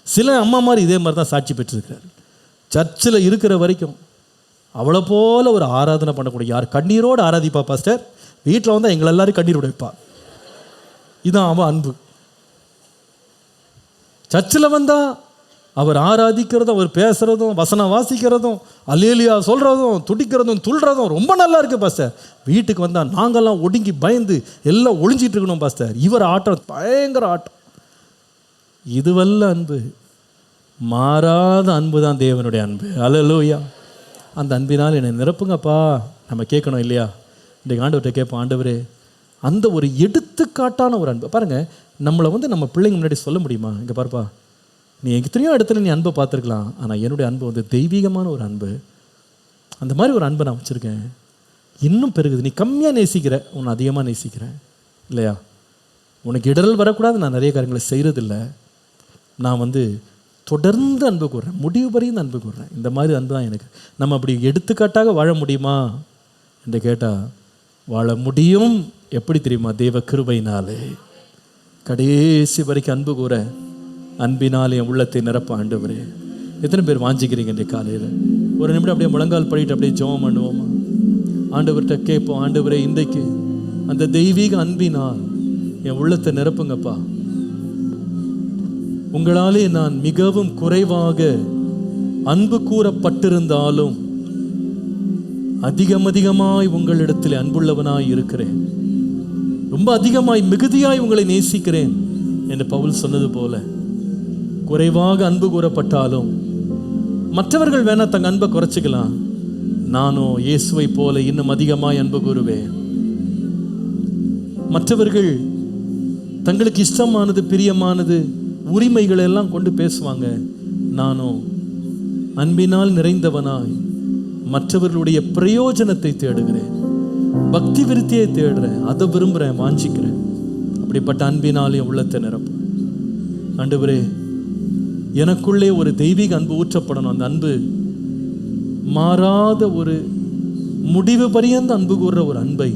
சில அம்மா மாதிரி இதே மாதிரி தான் சாட்சி பெற்றிருக்கிறாரு. சர்ச்சில் இருக்கிற வரைக்கும் அவளை போல ஒரு ஆராதனை பண்ணக்கூடிய யார் கண்ணீரோடு ஆராதிப்பா பாஸ்டர், வீட்டில் வந்தால் எங்களை எல்லாரும் கண்ணீர் உடைப்பா. இதுதான் அவன் அன்பு. சர்ச்சில் வந்தால் அவர் ஆராதிக்கிறதும், அவர் பேசுகிறதும், வசனம் வாசிக்கிறதும், அல்லேலூயா சொல்கிறதும், துடிக்கிறதும், துள்ளுறதும் ரொம்ப நல்லா இருக்குது பாஸ்டர். வீட்டுக்கு வந்தால் நாங்கள்லாம் ஒடுங்கி பயந்து எல்லாம் ஒளிஞ்சிட்டு இருக்கணும் பாஸ்டர். இவர் ஆட்டம் பயங்கர ஆட்டம். இதுவல்ல அன்பு, மாறாத அன்பு தான் தேவனுடைய அன்பு. அல்லேலூயா. அந்த அன்பினால் என்னை நிரப்புங்கப்பா நம்ம கேட்கணும் இல்லையா? இன்றைக்கு ஆண்டவர்கிட்ட கேட்போம், ஆண்டவரே அந்த ஒரு எடுத்துக்காட்டான ஒரு அன்பு பாருங்கள். நம்மளை நம்ம பிள்ளைங்க முன்னாடி சொல்ல முடியுமா? இங்கே பாருப்பா, நீ எத்தனையோ இடத்துல நீ அன்பை பார்த்துருக்கலாம், ஆனால் என்னுடைய அன்பு தெய்வீகமான ஒரு அன்பு. அந்த மாதிரி ஒரு அன்பை நான் வச்சுருக்கேன், இன்னும் பெருகுது. நீ கம்மியாக நேசிக்கிற, உன்னை அதிகமாக நேசிக்கிறேன் இல்லையா? உனக்கு இடரல் வரக்கூடாது, நான் நிறைய காரியங்களை செய்கிறதில்ல. நான் தொடர்ந்து அன்பு கூறுறேன், முடிவு வரையும் அன்பு கூறுறேன். இந்த மாதிரி அன்பு தான் எனக்கு. நம்ம அப்படி எடுத்துக்காட்டாக வாழ முடியுமா என்று கேட்டால் வாழ முடியும். எப்படி தெரியுமா? தேவ கிருபையினாலே. கடைசி வரைக்கும் அன்பு கூற, அன்பினால் என் உள்ளத்தை நிரப்ப ஆண்டவரே. எத்தனை பேர் வாஞ்சிக்கிறீங்க இன்றைய காலையில்? ஒரு நிமிடம் அப்படியே முழங்கால் படிட்டு அப்படியே ஜெபம் பண்ணுவோமா? ஆண்டவர்கிட்ட கேட்போம், ஆண்டவரே இன்றைக்கு அந்த தெய்வீக அன்பினால் என் உள்ளத்தை நிரப்புங்கப்பா. உங்களாலே நான் மிகவும் குறைவாக அன்பு கூறப்பட்டிருந்தாலும் அதிகமாய் உங்களிடத்தில் அன்புள்ளவனாய் இருக்கிறேன், ரொம்ப அதிகமாய் மிகுதியாய் உங்களை நேசிக்கிறேன் என்று பவுல் சொன்னது போல, குறைவாக அன்பு கூறப்பட்டாலும் மற்றவர்கள் வேணா தங்க அன்பை குறைச்சிக்கலாம், நானும் இயேசுவை போல இன்னும் அதிகமாய் அன்பு கூறுவேன். மற்றவர்கள் தங்களுக்கு இஷ்டமானது, பிரியமானது, உரிமைகளை எல்லாம் கொண்டு பேசுவாங்க, நானும் அன்பினால் நிறைந்தவனாய் மற்றவர்களுடைய பிரயோஜனத்தை தேடுகிறேன், பக்தி விருத்தியை தேடுறேன், அதை விரும்புகிறேன், வாஞ்சிக்கிறேன். அப்படிப்பட்ட அன்பினால் என் உள்ளத்தை நிரப்பும் ஆண்டவரே. எனக்குள்ளே ஒரு தெய்வீக அன்பு ஊற்றப்படணும். அந்த அன்பு மாறாத ஒரு முடிவு பரியந்த அன்பு கூறுற ஒரு அன்பை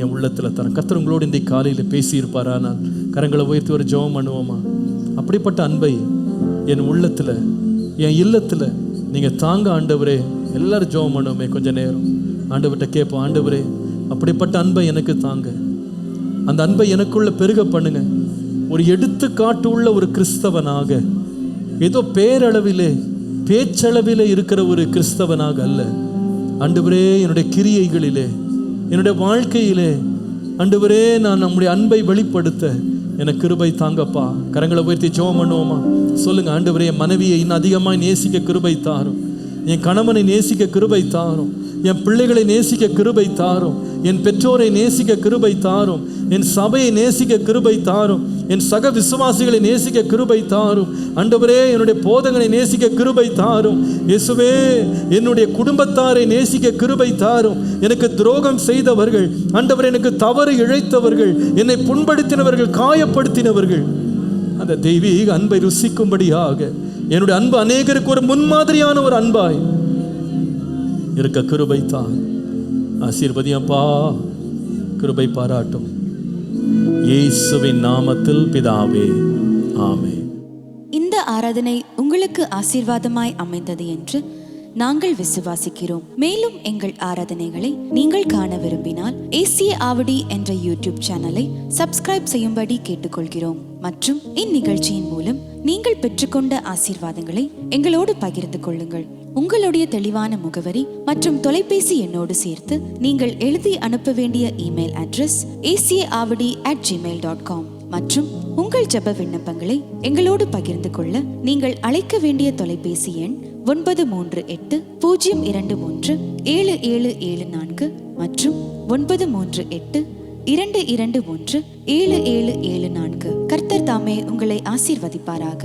என் உள்ளத்தில் தரேன். கர்த்தர் உங்களோடு இன்றைக்கு காலையில் பேசியிருப்பாரானால் கரங்களை உயர்த்தி ஒரு ஜெபம் பண்ணுவோமா? அப்படிப்பட்ட அன்பை என் உள்ளத்தில், என் இல்லத்தில் நீங்கள் தாங்க ஆண்டவரே. எல்லாரும் ஜெபம் பண்ணுவோமே கொஞ்ச நேரம். ஆண்டவர்கிட்ட கேட்போம், ஆண்டவரே அப்படிப்பட்ட அன்பை எனக்கு தாங்க, அந்த அன்பை எனக்குள்ள பெருக பண்ணுங்க. ஒரு எடுத்துக்காட்டு உள்ள ஒரு கிறிஸ்தவனாக, ஏதோ பேரளவிலே பேச்சளவிலே இருக்கிற ஒரு கிறிஸ்தவனாக அல்ல ஆண்டவரே, என்னுடைய கிரியைகளிலே, என்னுடைய வாழ்க்கையிலே ஆண்டவரே நான் நம்முடைய அன்பை வெளிப்படுத்த எனக்கு கிருபை தாங்கப்பா. கரங்களை உயர்த்தி ஜெபம் பண்ணுவோமா? சொல்லுங்க, ஆண்டவரே என் மனைவியை இன்னும் அதிகமாக நேசிக்க கிருபை தாரும், என் கணவனை நேசிக்க கிருபை தாரும், என் பிள்ளைகளை நேசிக்க கிருபை தாரும், என் பெற்றோரை நேசிக்க கிருபை தாரும், என் சபையை நேசிக்க கிருபை தாரும், என் சக விசுவாசிகளை நேசிக்க கிருபை தாரும். ஆண்டவரே என்னுடைய போதகனை நேசிக்க கிருபை தாரும். இயேசுவே என்னுடைய குடும்பத்தாரை நேசிக்க கிருபை தாரும். எனக்கு துரோகம் செய்தவர்கள், ஆண்டவரே எனக்கு தவறு இழைத்தவர்கள், என்னை புண்படுத்தினவர்கள், காயப்படுத்தினவர்கள், அந்த தெய்வீக அன்பை ருசிக்கும்படியாக என்னுடைய அன்பு அநேகருக்கு ஒரு முன்மாதிரியான ஒரு அன்பாய் இருக்க கிருபை தான். ஆசீர்வதியப்பா, கிருபை பாராட்டும். இயேசுவின் நாமத்தில் பிதாவே, ஆமென். இந்த ஆராதனை உங்களுக்கு ஆசீர்வாதமாய் அமைந்தது என்று நாங்கள் விசுவாசிக்கிறோம். மேலும் எங்கள் ஆராதனைகளை நீங்கள் காண விரும்பினால் ஏசிய ஆவடி என்ற யூடியூப் சேனலை சப்ஸ்கிரைப் செய்யும்படி கேட்டுக்கொள்கிறோம். மற்றும் இந்நிகழ்ச்சியின் மூலம் நீங்கள் பெற்றுக்கொண்ட ஆசீர்வாதங்களை எங்களோடு பகிர்ந்து கொள்ளுங்கள். உங்களுடைய தெளிவான முகவரி மற்றும் தொலைபேசி எண்ணோடு சேர்த்து நீங்கள் எழுதி அனுப்ப வேண்டிய இமெயில் அட்ரஸ் acaavadi@gmail.com. மற்றும் உங்கள் ஜெப விண்ணப்பங்களை எங்களோடு பகிர்ந்து கொள்ள நீங்கள் அழைக்க வேண்டிய தொலைபேசி எண் 938-023-7774 மற்றும் 938-221-7774. கர்த்தர் தாமே உங்களை ஆசீர்வதிப்பாராக.